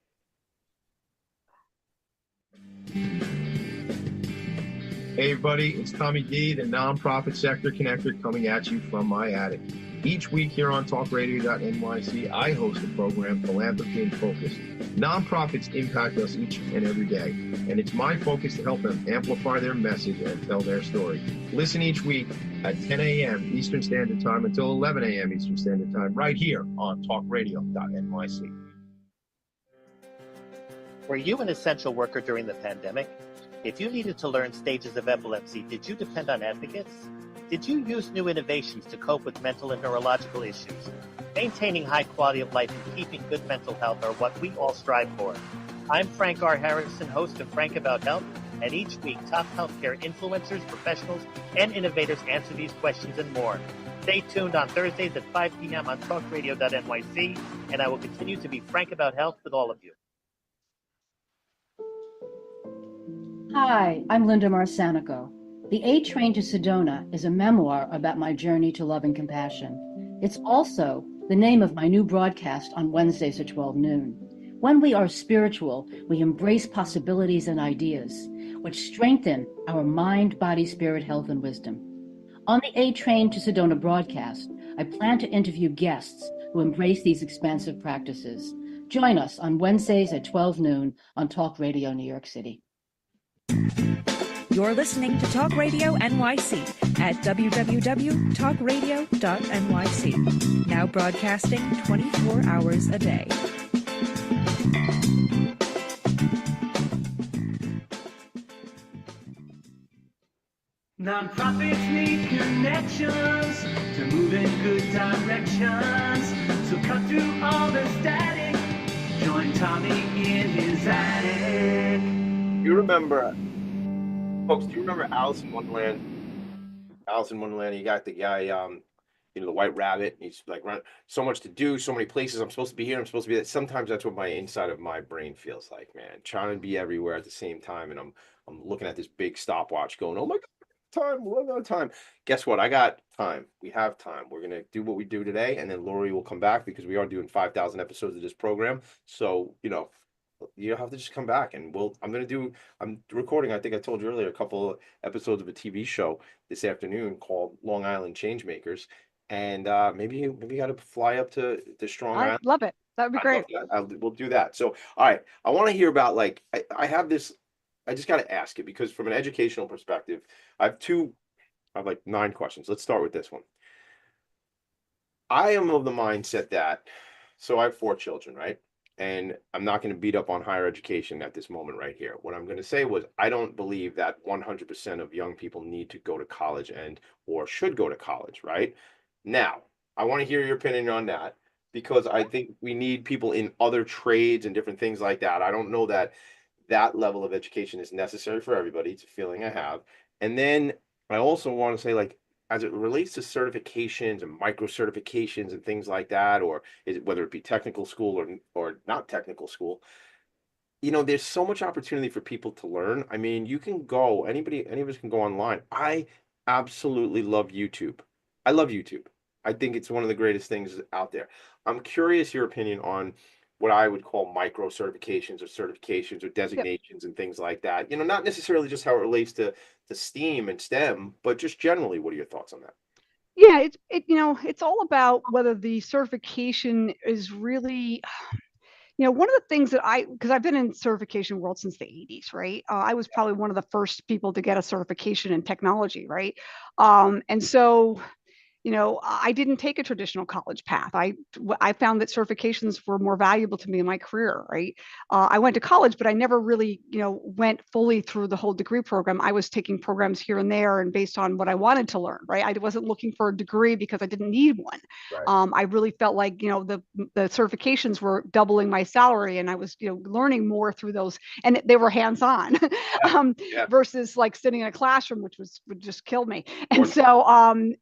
Hey everybody, it's Tommy D, the nonprofit sector connector, coming at you from my attic. Each week here on talkradio.nyc, I host the program Philanthropy and Phocus. Nonprofits impact us each and every day, and it's my focus to help them amplify their message and tell their story. Listen each week at 10 a.m. Eastern Standard Time until 11 a.m. Eastern Standard Time, right here on talkradio.nyc.
Were you an essential worker during the pandemic? If you needed to learn stages of epilepsy, did you depend on advocates? Did you use new innovations to cope with mental and neurological issues? Maintaining high quality of life and keeping good mental health are what we all strive for. I'm Frank R. Harrison, host of Frank About Health, and each week top healthcare influencers, professionals, and innovators answer these questions and more. Stay tuned on Thursdays at 5 p.m. on talkradio.nyc, and I will continue to be frank about health with all of you.
Hi, I'm Linda Marsanico. The A Train to Sedona is a memoir about my journey to love and compassion. It's also the name of my new broadcast on Wednesdays at 12 noon. When we are spiritual, we embrace possibilities and ideas, which strengthen our mind, body, spirit, health, and wisdom. On the A Train to Sedona broadcast, I plan to interview guests who embrace these expansive practices. Join us on Wednesdays at 12 noon on Talk Radio New York City.
You're listening to Talk Radio NYC at www.talkradio.nyc. Now broadcasting 24 hours a day.
Nonprofits need connections to move in good directions. So cut through all the static. Join Tommy in his attic.
You remember, folks, do you remember Alice in Wonderland? Alice in Wonderland, you got the guy, the white rabbit. He's like, run so much to do, so many places. I'm supposed to be here. I'm supposed to be there. Sometimes that's what my inside of my brain feels like, man. Trying to be everywhere at the same time. And I'm looking at this big stopwatch going, oh my God, time, we're running out of time. Guess what? I got time. We have time. We're going to do what we do today. And then Lori will come back because we are doing 5,000 episodes of this program. So, you have to just come back and I'm recording, I think I told you earlier, a couple of episodes of a TV show this afternoon called Long Island Changemakers. And maybe you got to fly up to Strong Island.
I love it. That would be great.
We'll do that. So, all right. I want to hear about I have this, I just got to ask it because from an educational perspective, I have like 9 questions. Let's start with this one. I am of the mindset that, so I have 4 children, right? And I'm not going to beat up on higher education at this moment right here. What I'm going to say was I don't believe that 100% of young people need to go to college or should go to college, right? Now, I want to hear your opinion on that because I think we need people in other trades and different things like that. I don't know that that level of education is necessary for everybody. It's a feeling I have. And then I also want to say, like, as it relates to certifications and micro certifications and things like that, or whether it be technical school or not technical school, there's so much opportunity for people to learn. I mean, you can go, any of us can go online. I absolutely love YouTube. I love YouTube. I think it's one of the greatest things out there. I'm curious your opinion on what I would call micro certifications or
Yep.
designations and things like that. Not necessarily just how it relates to STEAM and STEM, but just generally, what are your thoughts on that?
Yeah, it's all about whether the certification is really, one of the things that because I've been in certification world since the 80s, right? I was probably one of the first people to get a certification in technology, right? And so I didn't take a traditional college path. I found that certifications were more valuable to me in my career, right? I went to college, but I never really, went fully through the whole degree program. I was taking programs here and there and based on what I wanted to learn, right? I wasn't looking for a degree because I didn't need one.
Right.
I really felt like, the certifications were doubling my salary and I was, learning more through those and they were hands-on
Yeah.
versus like sitting in a classroom, which would just kill me.
Or
And so,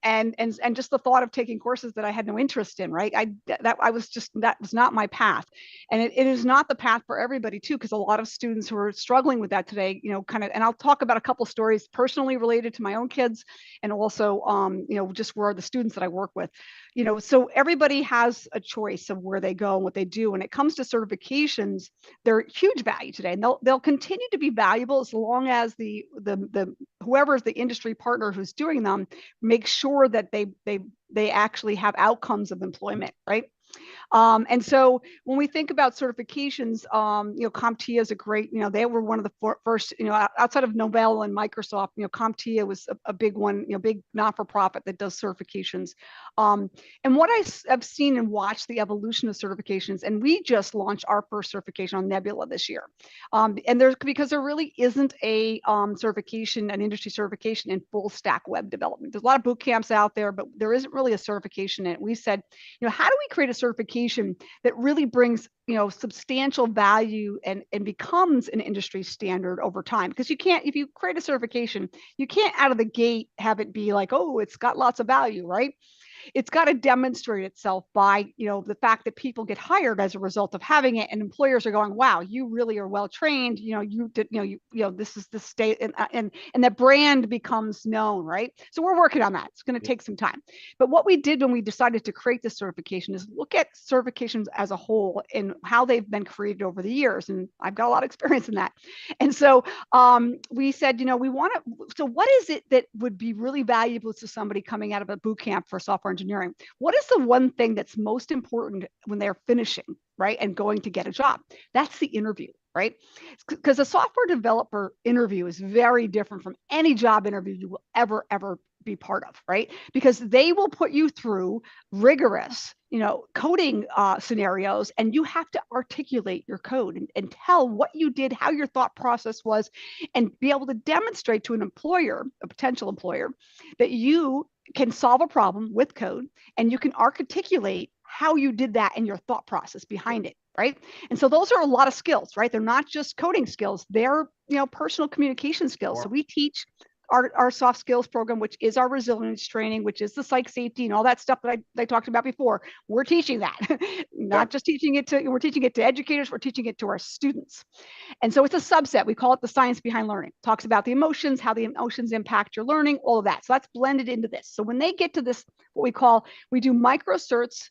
and just the thought of taking courses that I had no interest in, right? That was not my path. And it is not the path for everybody too, because a lot of students who are struggling with that today, and I'll talk about a couple stories personally related to my own kids and also, just where the students that I work with, so everybody has a choice of where they go and what they do. When it comes to certifications, they're huge value today, and they'll continue to be valuable as long as the whoever is the industry partner who's doing them make sure that they actually have outcomes of employment, right? And so when we think about certifications, CompTIA is a great, they were one of the first, outside of Novell and Microsoft, CompTIA was a big one, big not-for-profit that does certifications. And what have seen and watched the evolution of certifications, and we just launched our first certification on Nebula this year. And because there really isn't a certification, an industry certification in full stack web development. There's a lot of boot camps out there, but there isn't really a certification in it. We said, how do we create a certification that really brings, substantial value and becomes an industry standard over time? Because you can't, if you create a certification, you can't out of the gate have it be like, oh, it's got lots of value, right? It's got to demonstrate itself by, the fact that people get hired as a result of having it, and employers are going, wow, you really are well trained, you did, this is the state, and the brand becomes known, right? So we're working on that. It's going to take some time. But what we did when we decided to create this certification is look at certifications as a whole and how they've been created over the years, and I've got a lot of experience in that. And so we said, we want to, so what is it that would be really valuable to somebody coming out of a boot camp for software engineering? What is the one thing that's most important when they're finishing, right, and going to get a job? That's the interview, right? Because a software developer interview is very different from any job interview you will ever be part of, right? Because they will put you through rigorous, coding scenarios, and you have to articulate your code and tell what you did, how your thought process was, and be able to demonstrate to an employer, a potential employer, that you can solve a problem with code and you can articulate how you did that and your thought process behind it, right? And so those are a lot of skills, right? They're not just coding skills, they're, personal communication skills. So we teach our soft skills program, which is our resilience training, which is the psych safety and all that stuff that I talked about before. We're teaching that, not just teaching it we're teaching it to educators, we're teaching it to our students. And so it's a subset. We call it the science behind learning. It talks about the emotions, how the emotions impact your learning, all of that. So that's blended into this. So when they get to this, we do micro certs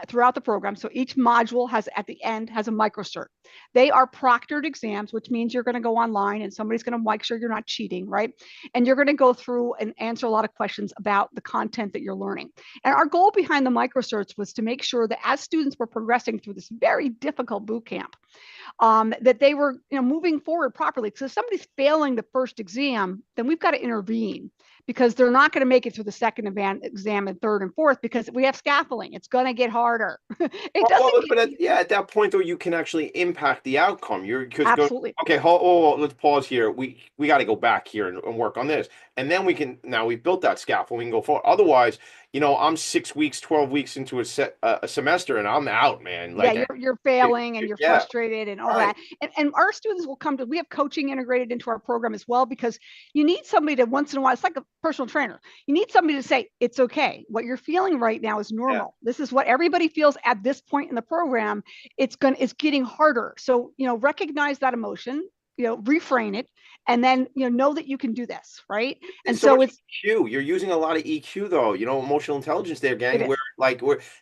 throughout the program. So each module at the end has a micro cert. They are proctored exams, which means you're going to go online and somebody's going to make sure you're not cheating, right? And you're going to go through and answer a lot of questions about the content that you're learning. And our goal behind the micro certs was to make sure that as students were progressing through this very difficult boot camp, that they were, moving forward properly. So if somebody's failing the first exam, then we've got to intervene because they're not going to make it through the second exam and third and fourth because we have scaffolding. It's going to get harder. It doesn't.
But at that point, though, you can actually impact the outcome.
Absolutely.
Okay, let's pause here. We got to go back here and work on this, and then we can. Now we've built that scaffold. We can go forward. Otherwise, I'm 6 weeks, 12 weeks into a semester and I'm out, man.
Yeah,
Like,
you're failing and you're
yeah,
frustrated and all
right.
that. And our students will come to, we have coaching integrated into our program as well, because you need somebody to once in a while, it's like a personal trainer. You need somebody to say, it's okay. What you're feeling right now is normal. This is what everybody feels at this point in the program. It's getting harder. So, recognize that emotion, refrain it, and then, know that you can do this. Right. And
It's so
so
much
it's,
EQ. You're using a lot of EQ though, emotional intelligence there,
it
gang.
is.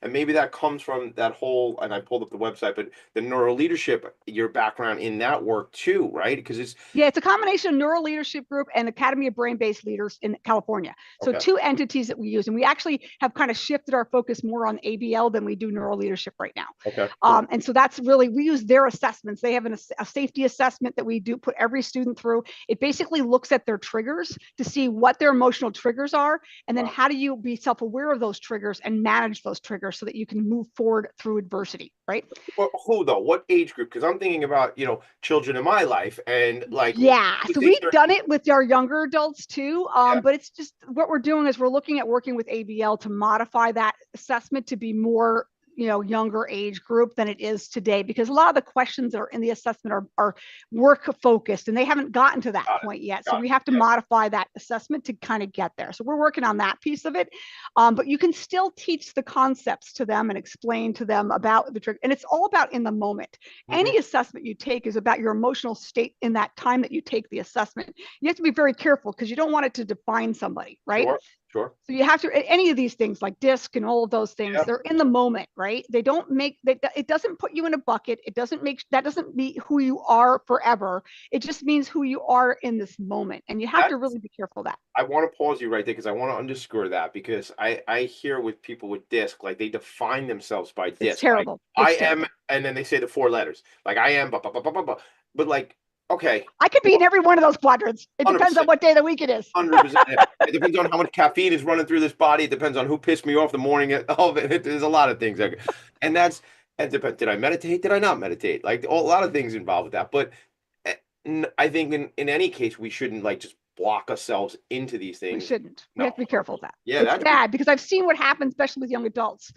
And maybe that comes from that whole, and I pulled up the website, but the neuro leadership, your background in that work too, right? Because
It's a combination of Neural Leadership Group and Academy of Brain-Based Leaders in California. So
okay,
two entities that we use, and we actually have kind of shifted our focus more on ABL than we do neural leadership right now.
okay, cool.
And so that's really, we use their assessments. They have a safety assessment that we do put every student through. It basically looks at their triggers to see what their emotional triggers are, and then how do you be self-aware of those triggers and manage those triggers so that you can move forward through adversity, right?
Well, who though? What age group? Because I'm thinking about, children in my life and like,
Yeah,
would
so
they
we've
start-
done it with our younger adults too.
Yeah.
But it's just what we're doing is we're looking at working with ABL to modify that assessment to be more, younger age group than it is today, because a lot of the questions that are in the assessment are work focused and they haven't gotten to that point yet. So we have to modify that assessment to kind of get there. So we're working on that piece of it. But you can still teach the concepts to them and explain to them about the trigger. And it's all about in the moment. Any assessment you take is about your emotional state in that time that you take the assessment. You have to be very careful because you don't want it to define somebody, right?
Sure.
So you have to, any of these things like DISC and all of those things, they're in the moment, right? They don't make, it doesn't put you in a bucket. That doesn't mean who you are forever. It just means who you are in this moment. And you have to really be careful of that.
I want to pause you right there because I want to underscore that, because I hear with people with DISC, like they define themselves by DISC.
It's terrible.
Like, I am, and then they say the 4 letters. Like I am, but like, okay.
I could be in every one of those quadrants. It depends
100%.
on what day of the week it is.
100%. It depends on how much caffeine is running through this body. It depends on who pissed me off the morning of it. There's a lot of things. And did I meditate? Did I not meditate? Like a lot of things involved with that. But I think in any case, we shouldn't like just block ourselves into these things.
We shouldn't. We have to be careful of that.
Yeah,
it's bad because I've seen what happens, especially with young adults.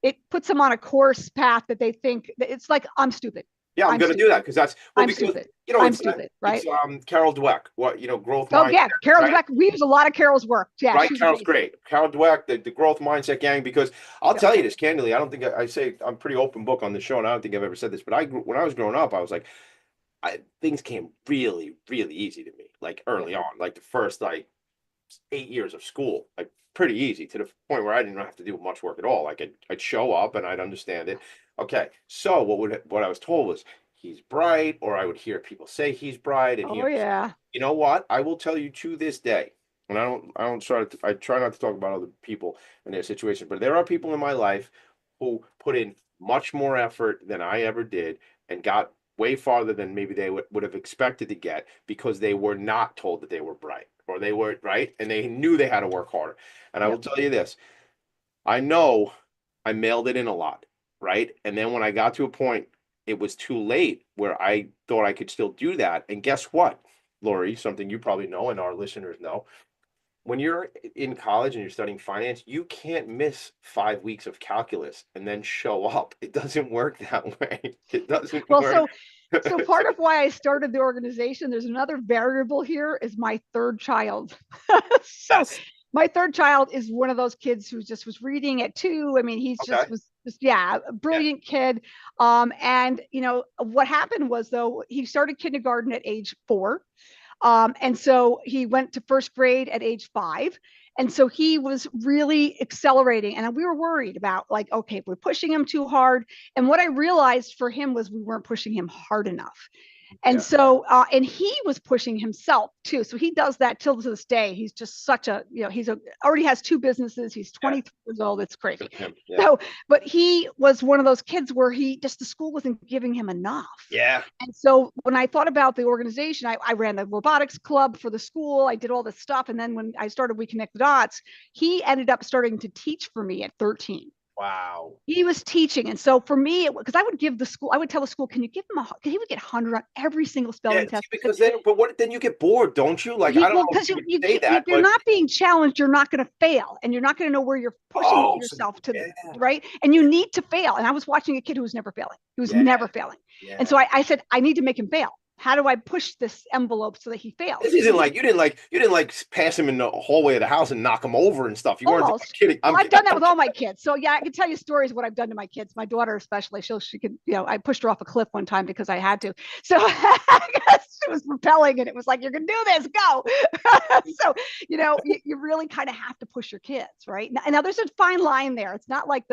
It puts them on a course path that they think that it's like, I'm stupid.
Yeah, I'm going to do that because that's
stupid.
I'm
stupid, right?
It's Carol Dweck. Growth
Oh
mindset.
yeah, Carol
right?
Dweck. We use a lot of Carol's work. Yeah,
right. Carol's great. Carol Dweck, the growth mindset gang. Because I'll tell you this candidly, I don't think I say I'm pretty open book on the show, and I don't think I've ever said this. But when I was growing up, I was like, things came really, really easy to me. Like early on, like the first 8 years of school, like pretty easy to the point where I didn't have to do much work at all. Like I'd show up and I'd understand it. Okay, so what I was told was he's bright, or I would hear people say he's bright. And you know what? I will tell you to this day, and I try not to talk about other people and their situation, but there are people in my life who put in much more effort than I ever did and got way farther than maybe they would have expected to get because they were not told that they were bright, or they were right and they knew they had to work harder. And I will tell you this, I know I mailed it in a lot, right? And then when I got to a point, it was too late where I thought I could still do that. And guess what, Lori, something you probably know and our listeners know, when you're in college and you're studying finance, you can't miss 5 weeks of calculus and then show up. It doesn't work that way. It doesn't work.
So part of why I started the organization, there's another variable here, is my third child. My third child is one of those kids who just was reading at 2. I mean, he's a brilliant kid. And what happened was, though, he started kindergarten at age 4. And so he went to first grade at age 5. And so he was really accelerating. And we were worried about, like, okay, we're pushing him too hard. And what I realized for him was we weren't pushing him hard enough. And so, and he was pushing himself too. So he does that till to this day. He's just such a, already has 2 businesses. He's 23 years old. It's crazy. So, but he was one of those kids where the school wasn't giving him enough.
Yeah.
And so when I thought about the organization, I ran the robotics club for the school. I did all this stuff. And then when I started We Connect the Dots, he ended up starting to teach for me at 13.
Wow.
He was teaching. And so for me, because I would give the school, I would tell the school, can you give him he would get 100 on every single
Yeah,
spelling
see,
test.
because then you get bored, don't you? Like, I don't
Well,
know if
because
you would say
if
that,
you're
but
not being challenged, you're not going to fail, and you're not going to know where you're pushing
oh, so
yourself to,
yeah,
right? And you need to fail. And I was watching a kid who was never failing. He was
yeah,
never failing. And so
yeah.
I said, I need to make him fail. How do I push this envelope so that he fails?
This isn't like you didn't like pass him in the hallway of the house and knock him over and stuff. You weren't
Almost.
kidding.
Well, I've done that with all my kids. So yeah, I can tell you stories of what I've done to my kids. My daughter especially, she could, I pushed her off a cliff one time because I had to. So she was repelling, and it was like, you're gonna do this, go. So you really kind of have to push your kids, right? Now there's a fine line there. It's not like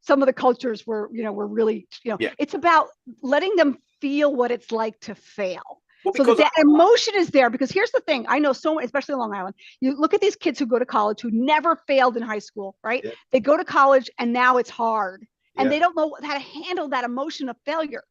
some of the cultures where we're really
Yeah.
it's about letting them feel what it's like to fail.
Well,
So
because
that emotion is there, because here's the thing. I know especially on Long Island, you look at these kids who go to college who never failed in high school, right?
Yeah.
They go to college and now it's hard, and
Yeah.
they don't know how to handle that emotion of failure.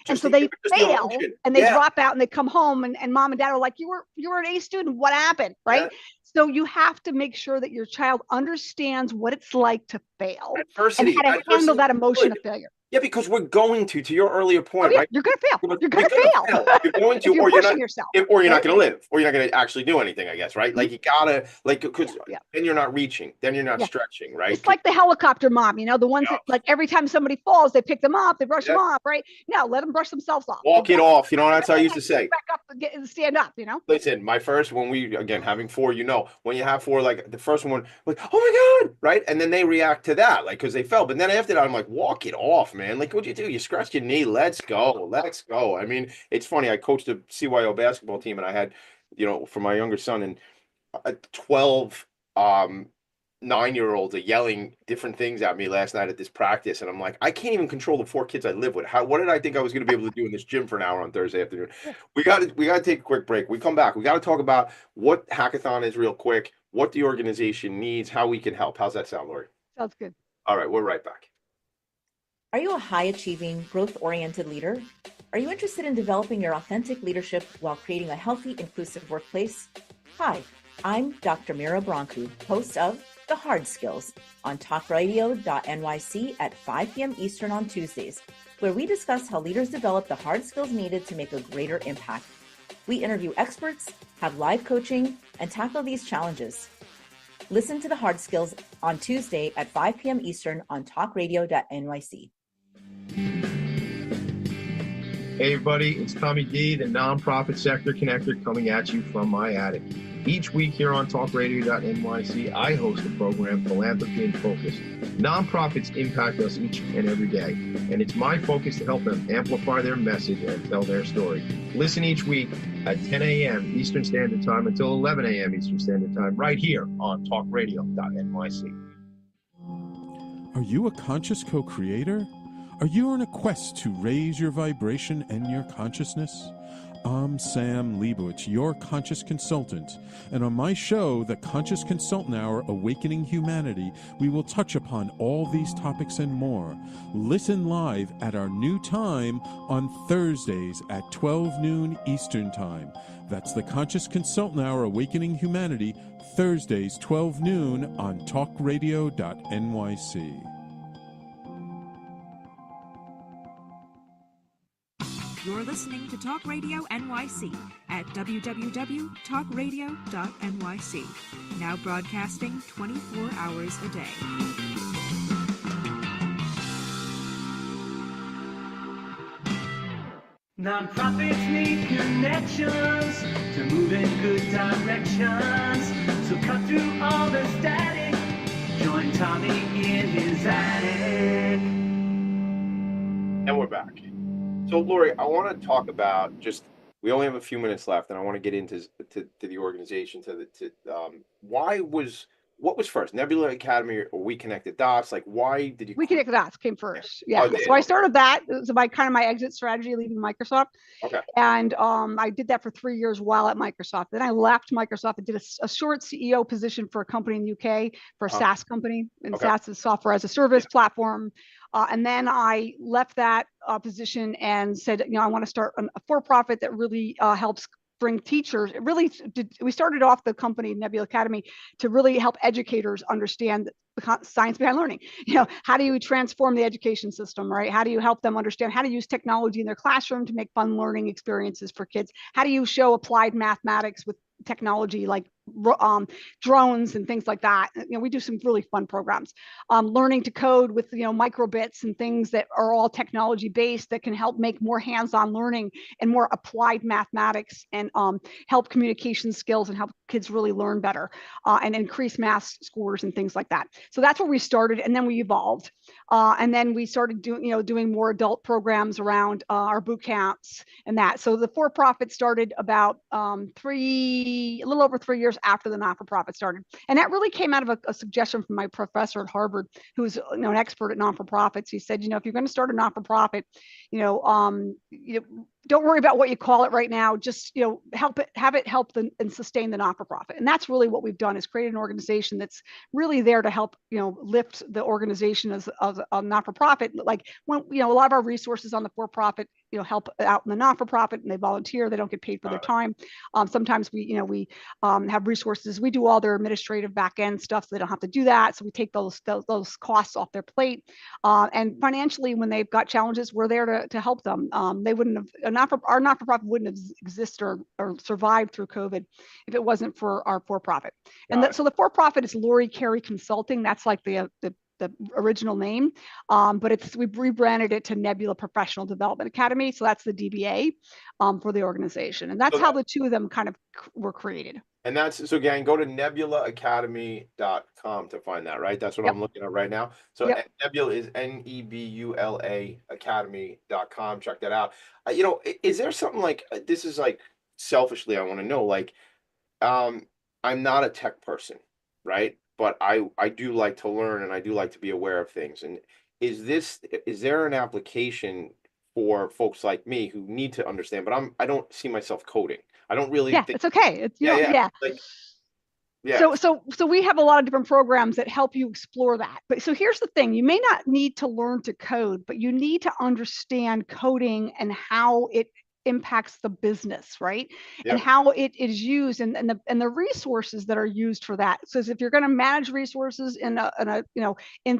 And
Just
so
the-
they
just the
fail
emotion.
and they
Yeah.
drop out and they come home, and mom and dad are like, you were an A student. What happened? Right.
Yeah.
So you have to make sure that your child understands what it's like to fail and
Adversity.
how to handle that emotion of failure.
Yeah, because we're going to your earlier point, right?
You're going to fail.
You're
You're going to fail.
You're going to,
if you're
or you're
pushing
not,
yourself.
or you're not
right?
going to live, or you're not going to actually do anything, I guess, right? Like you gotta, because
Yeah.
then you're not reaching, then you're not
Yeah.
stretching, right?
It's like the helicopter mom, the ones that, like, every time somebody falls, they pick them up, they brush them
Yeah.
off, right? No, let them brush themselves off.
Walk it off. That's how I used to say.
Back up and stand up,
Listen, my first, when we, again, having four, when you have four, like the first one, like, oh my God, right? And then they react to that, like, because they fell. But then after that, I'm like, walk it off, man. Like, what'd you do? You scratched your knee. Let's go. Let's go. I mean, it's funny. I coached a CYO basketball team, and I had, for my younger son, and 12 9-year-olds are yelling different things at me last night at this practice, and I'm like, I can't even control the 4 kids I live with. What did I think I was going to be able to do in this gym for an hour on Thursday afternoon? We got to take a quick break. We come back. We got to talk about what Hackathon is real quick, what the organization needs, how we can help. How's that sound, Lori?
Sounds good.
All right, we're right back.
Are you a high-achieving, growth-oriented leader? Are you interested in developing your authentic leadership while creating a healthy, inclusive workplace? Hi, I'm Dr. Mira Broncu, host of The Hard Skills on talkradio.nyc at 5 p.m. Eastern on Tuesdays, where we discuss how leaders develop the hard skills needed to make a greater impact. We interview experts, have live coaching, and tackle these challenges. Listen to The Hard Skills on Tuesday at 5 p.m. Eastern on talkradio.nyc.
Hey everybody, it's Tommy D, the nonprofit sector connector, coming at you from my attic. Each week here on talkradio.nyc, I host a program, Philanthropy and Phocus. Nonprofits impact us each and every day, and it's my focus to help them amplify their message and tell their story. Listen each week at 10 a.m. Eastern Standard Time until 11 a.m. Eastern Standard Time, right here on talkradio.nyc.
Are you a conscious co-creator? Are you on a quest to raise your vibration and your consciousness? I'm Sam Leibowitz, your conscious consultant, and on my show, The Conscious Consultant Hour, Awakening Humanity, we will touch upon all these topics and more. Listen live at our new time on Thursdays at 12 noon Eastern Time. That's The Conscious Consultant Hour, Awakening Humanity, Thursdays 12 noon on talkradio.nyc.
You're listening to Talk Radio NYC at www.talkradio.nyc. Now broadcasting 24 hours a day.
Nonprofits need connections to move in good directions. So cut through all the static. Join Tommy in his attic.
And we're back. So, Lori, I want to talk about we only have a few minutes left, and I want to get into the organization, what was first, Nebula Academy or We Connected Dots? Like, why did you?
We Connected Dots came first.
Yeah.
Yeah. So I started that. It was my exit strategy leaving Microsoft.
Okay.
And I did that for 3 years while at Microsoft. Then I left Microsoft and did a short CEO position for a company in the UK, for a SaaS company. And
Okay.
SaaS is software as a service platform. And then I left that position and said, I want to start a for-profit that really helps bring teachers. We started off the company Nebula Academy to really help educators understand the science behind learning. How do you transform the education system, right? How do you help them understand how to use technology in their classroom to make fun learning experiences for kids? How do you show applied mathematics with technology like drones and things like that? We do some really fun programs. Learning to code with microbits and things that are all technology based that can help make more hands-on learning and more applied mathematics, and help communication skills and help kids really learn better, and increase math scores and things like that. So that's where we started, and then we evolved, and then we started doing more adult programs around our boot camps and that. So the for-profit started about a little over 3 years after the not-for-profit started, and that really came out of a suggestion from my professor at Harvard, who's an expert at non-for-profits. He said, if you're going to start a not-for-profit, don't worry about what you call it right now. Just have it help and sustain the not-for-profit. And that's really what we've done, is create an organization that's really there to help lift the organization as a not-for-profit. Like when a lot of our resources on the for-profit help out in the not-for-profit, and they volunteer. They don't get paid for their time. Sometimes we have resources. We do all their administrative back end stuff, so they don't have to do that. So we take those costs off their plate. And financially, when they've got challenges, we're there to help them. They wouldn't have our not-for-profit wouldn't have existed or survived through COVID if it wasn't for our for-profit. And so the for-profit is Lori Carey Consulting. That's like the original name, but we've rebranded it to Nebula Professional Development Academy. So that's the DBA for the organization, and that's how the two of them kind of were created.
And so again, go to nebulaacademy.com to find that, right? That's what I'm looking at right now. So Nebula is NEBULA academy.com. Check that out. Is there something like, this is like, selfishly, I want to know, like, I'm not a tech person, right? But I do like to learn, and I do like to be aware of things. And is there an application for folks like me who need to understand, but I don't see myself coding. I don't really think.
It's okay. It's So we have a lot of different programs that help you explore that. But so here's the thing: you may not need to learn to code, but you need to understand coding and how it impacts the business, right? And how it is used, and the resources that are used for that. So if you're going to manage resources in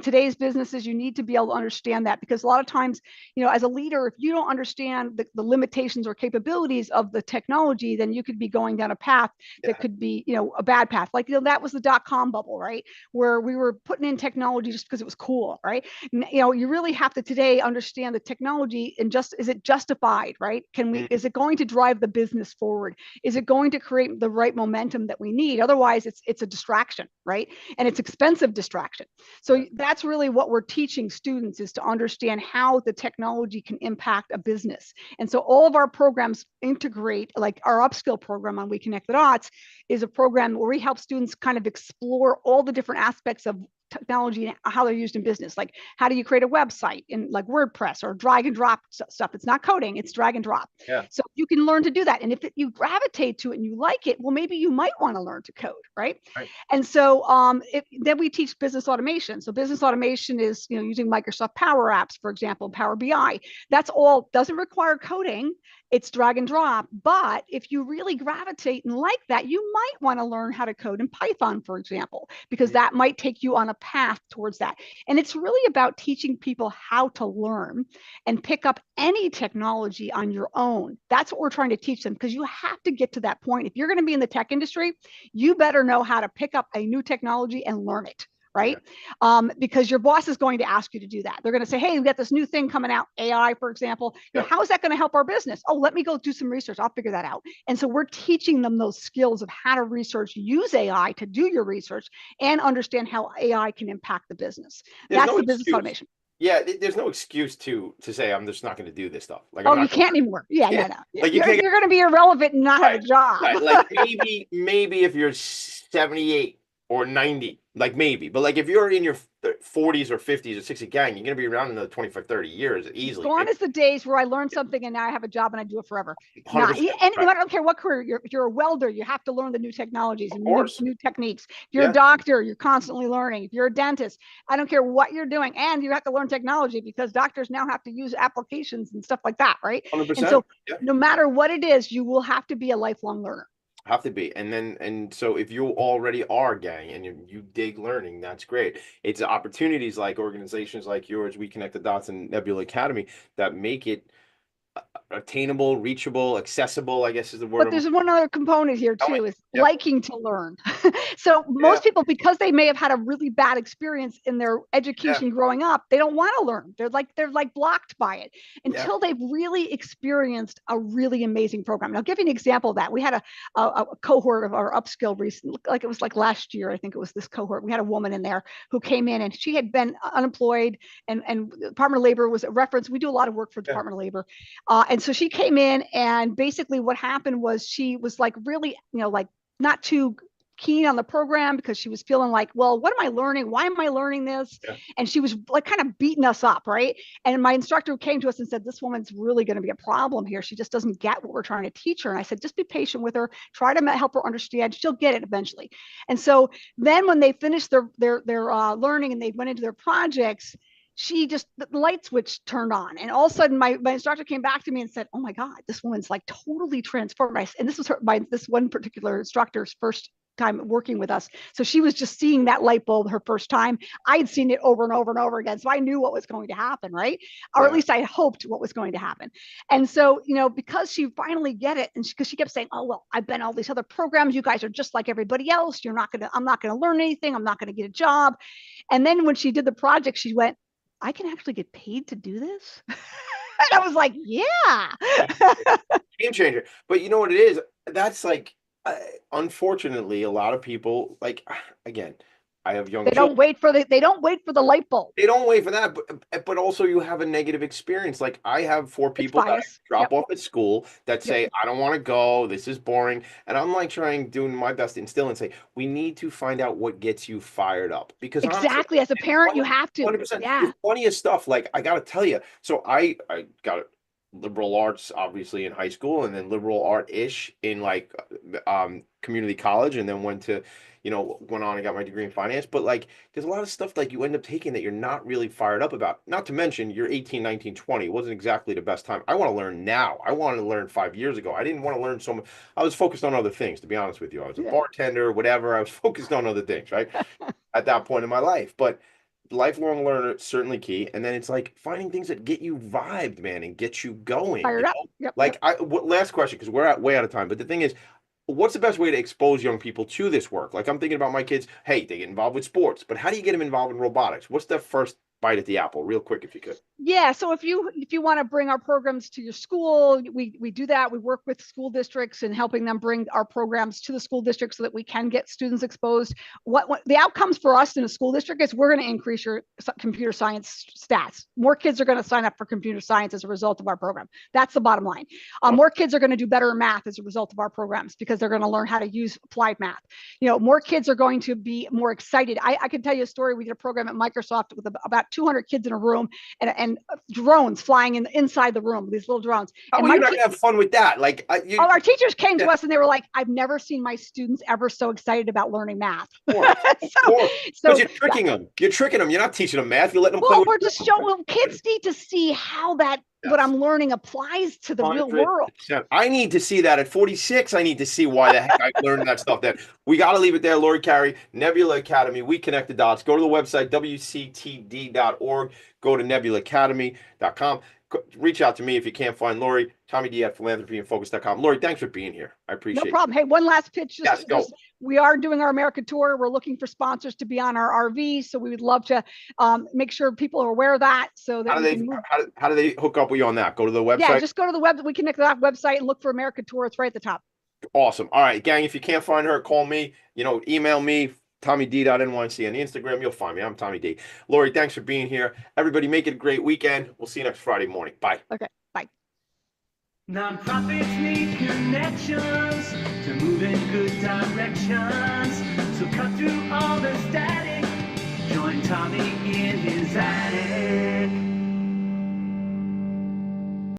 today's businesses, you need to be able to understand that, because a lot of times, as a leader, if you don't understand the limitations or capabilities of the technology, then you could be going down a path that could be, a bad path. Like, that was the .com bubble, right? Where we were putting in technology just because it was cool, right? You really have to today understand the technology, and is it justified, right? Is it going to drive the business forward? Is it going to create the right momentum that we need? Otherwise, it's a distraction, right? And it's expensive distraction. So that's really what we're teaching students, is to understand how the technology can impact a business. And so all of our programs integrate, like our upskill program on We Connect the Dots is a program where we help students kind of explore all the different aspects of technology and how they're used in business. Like, how do you create a website in like WordPress or drag and drop stuff? It's not coding, it's drag and drop. So you can learn to do that. And if you gravitate to it and you like it, well, maybe you might want to learn to code, right? And so then we teach business automation. So business automation is, using Microsoft Power Apps, for example, Power BI. That's all, doesn't require coding. It's drag and drop. But if you really gravitate and like that, you might want to learn how to code in Python, for example, because that might take you on a path towards that. And it's really about teaching people how to learn and pick up any technology on your own. That's what we're trying to teach them, because you have to get to that point. If you're going to be in the tech industry, you better know how to pick up a new technology and learn it. Right? Because your boss is going to ask you to do that. They're going to say, hey, we got this new thing coming out, AI, for example. How is that going to help our business? Oh, let me go do some research. I'll figure that out. And so we're teaching them those skills of how to research, use AI to do your research, and understand how AI can impact the business. That's the business automation.
Yeah, there's no excuse to say I'm just not going to do this stuff. Like,
you can't anymore. No. Like you're going to be irrelevant and not have a job.
Like maybe if you're 78 or 90, like maybe. But like if you're in your 40s or 50s or 60s, gang, you're going to be around another 25, 30 years easily.
Gone
Right?
is the days where I learned something and now I have a job and I do it forever. Not
100%.
and
Right.
I don't care what career if you're a welder, you have to learn the new technologies
Of
and
course.
new techniques. If you're a
Yeah.
doctor, you're constantly learning. If you're a dentist, I don't care what you're doing, and you have to learn technology because doctors now have to use applications and stuff like that, right? And
100%.
so
Yeah.
no matter what it is, you will have to be a lifelong learner.
Have to be. And so if you already are, gang, and you dig learning, that's great. It's opportunities like organizations like yours, We Connect the Dots and Nebula Academy, that make it attainable, reachable, accessible, I guess is the word.
But there's one other component here
Tell me.
too, is
Yep.
liking to learn. So
Yeah.
most people, because they may have had a really bad experience in their education growing up, they don't want to learn. They're like blocked by it
Yeah.
until they've really experienced a really amazing program. And I'll give you an example of that. We had a cohort of our upskill recently, like it was like last year, I think it was this cohort. We had a woman in there who came in and she had been unemployed, and the Department of Labor was a reference. We do a lot of work for the Department of Labor. And so she came in, and basically what happened was she was like really, like not too keen on the program because she was feeling like, well, what am I learning? Why am I learning this?
Yeah.
And she was like kind of beating us up, right? And my instructor came to us and said, this woman's really going to be a problem here. She just doesn't get what we're trying to teach her. And I said, just be patient with her. Try to help her understand. She'll get it eventually. And so then when they finished their learning and they went into their projects, she just, the light switch turned on, and all of a sudden my instructor came back to me and said, oh my God, this woman's like totally transformed. And this was this one particular instructor's first time working with us, so she was just seeing that light bulb her first time. I had seen it over and over and over again, so I knew what was going to happen, right? Or at least I hoped what was going to happen. And so, because she finally get it, and because she kept saying, oh well, I've been all these other programs, you guys are just like everybody else, I'm not going to learn anything, I'm not going to get a job. And then when she did the project, she went, I can actually get paid to do this. And I was like, yeah.
Game changer. But you know what it is? That's like, unfortunately, a lot of people, like, again, I have young
They
children.
don't wait for the light bulb.
They don't wait for that, but also you have a negative experience. Like I have 4 people that I drop off at school that say, I don't want to go, this is boring. And I'm like doing my best to instill and say, we need to find out what gets you fired up. Because
exactly, as a parent, you have to.
100%.
Yeah.
There's plenty of stuff. Like I gotta tell you. So I got liberal arts obviously in high school, and then liberal art-ish in like community college, and then went on and got my degree in finance. But like there's a lot of stuff like you end up taking that you're not really fired up about. Not to mention you're 18, 19, 20. It wasn't exactly the best time. I want to learn now. I wanted to learn 5 years ago. I didn't want to learn so much. I was focused on other things, to be honest with you. I was a bartender, whatever. I was focused on other things, right? At that point in my life. But lifelong learner, certainly key. And then it's like finding things that get you vibed, man, and get you going.
Fired up. Yep.
Last question, because we're way out of time. But the thing is, what's the best way to expose young people to this work? Like I'm thinking about my kids. Hey, they get involved with sports, but how do you get them involved in robotics? What's the first bite at the apple, real quick, if you could?
Yeah, so if you want to bring our programs to your school, we do that. We work with school districts and helping them bring our programs to the school district so that we can get students exposed. What the outcomes for us in a school district is we're going to increase your computer science stats. More kids are going to sign up for computer science as a result of our program. That's the bottom line. More kids are going to do better in math as a result of our programs because they're going to learn how to use applied math. More kids are going to be more excited. I can tell you a story. We did a program at Microsoft with about 200 kids in a room, and drones flying inside the room, these little drones.
How are you not gonna have fun with that? Like,
our teachers came to us and they were like, I've never seen my students ever so excited about learning math.
So you're tricking them. You're tricking them. You're not teaching them math. You're letting them play with.
We're just showing kids need to see how that what I'm learning applies to the 100%. Real world.
I need to see that at 46. I need to see why the heck I learned that stuff then. We got to leave it there. Lori Carey, Nebula Academy. We connect the dots. Go to the website, wctd.org. Go to nebulaacademy.com. Reach out to me if you can't find Lori. Tommy D at philanthropyandfocus.com. Lori, thanks for being here. I appreciate it.
No problem. Hey, one last pitch.
Go.
We are doing our America tour. We're looking for sponsors to be on our RV, so we would love to make sure people are aware of that. So that
how do they hook up with you on that? Go to the website.
Yeah, just go to the web. We connect to that website and look for America tour. It's right at the top.
Awesome. All right, gang. If you can't find her, call me. Email me. TommyD.NYC on the Instagram. You'll find me. I'm Tommy D. Lori, thanks for being here. Everybody, make it a great weekend. We'll see you next Friday morning. Bye.
Okay. Bye.
Nonprofits need connections to move in good directions. So cut through all the static. Join Tommy in his attic.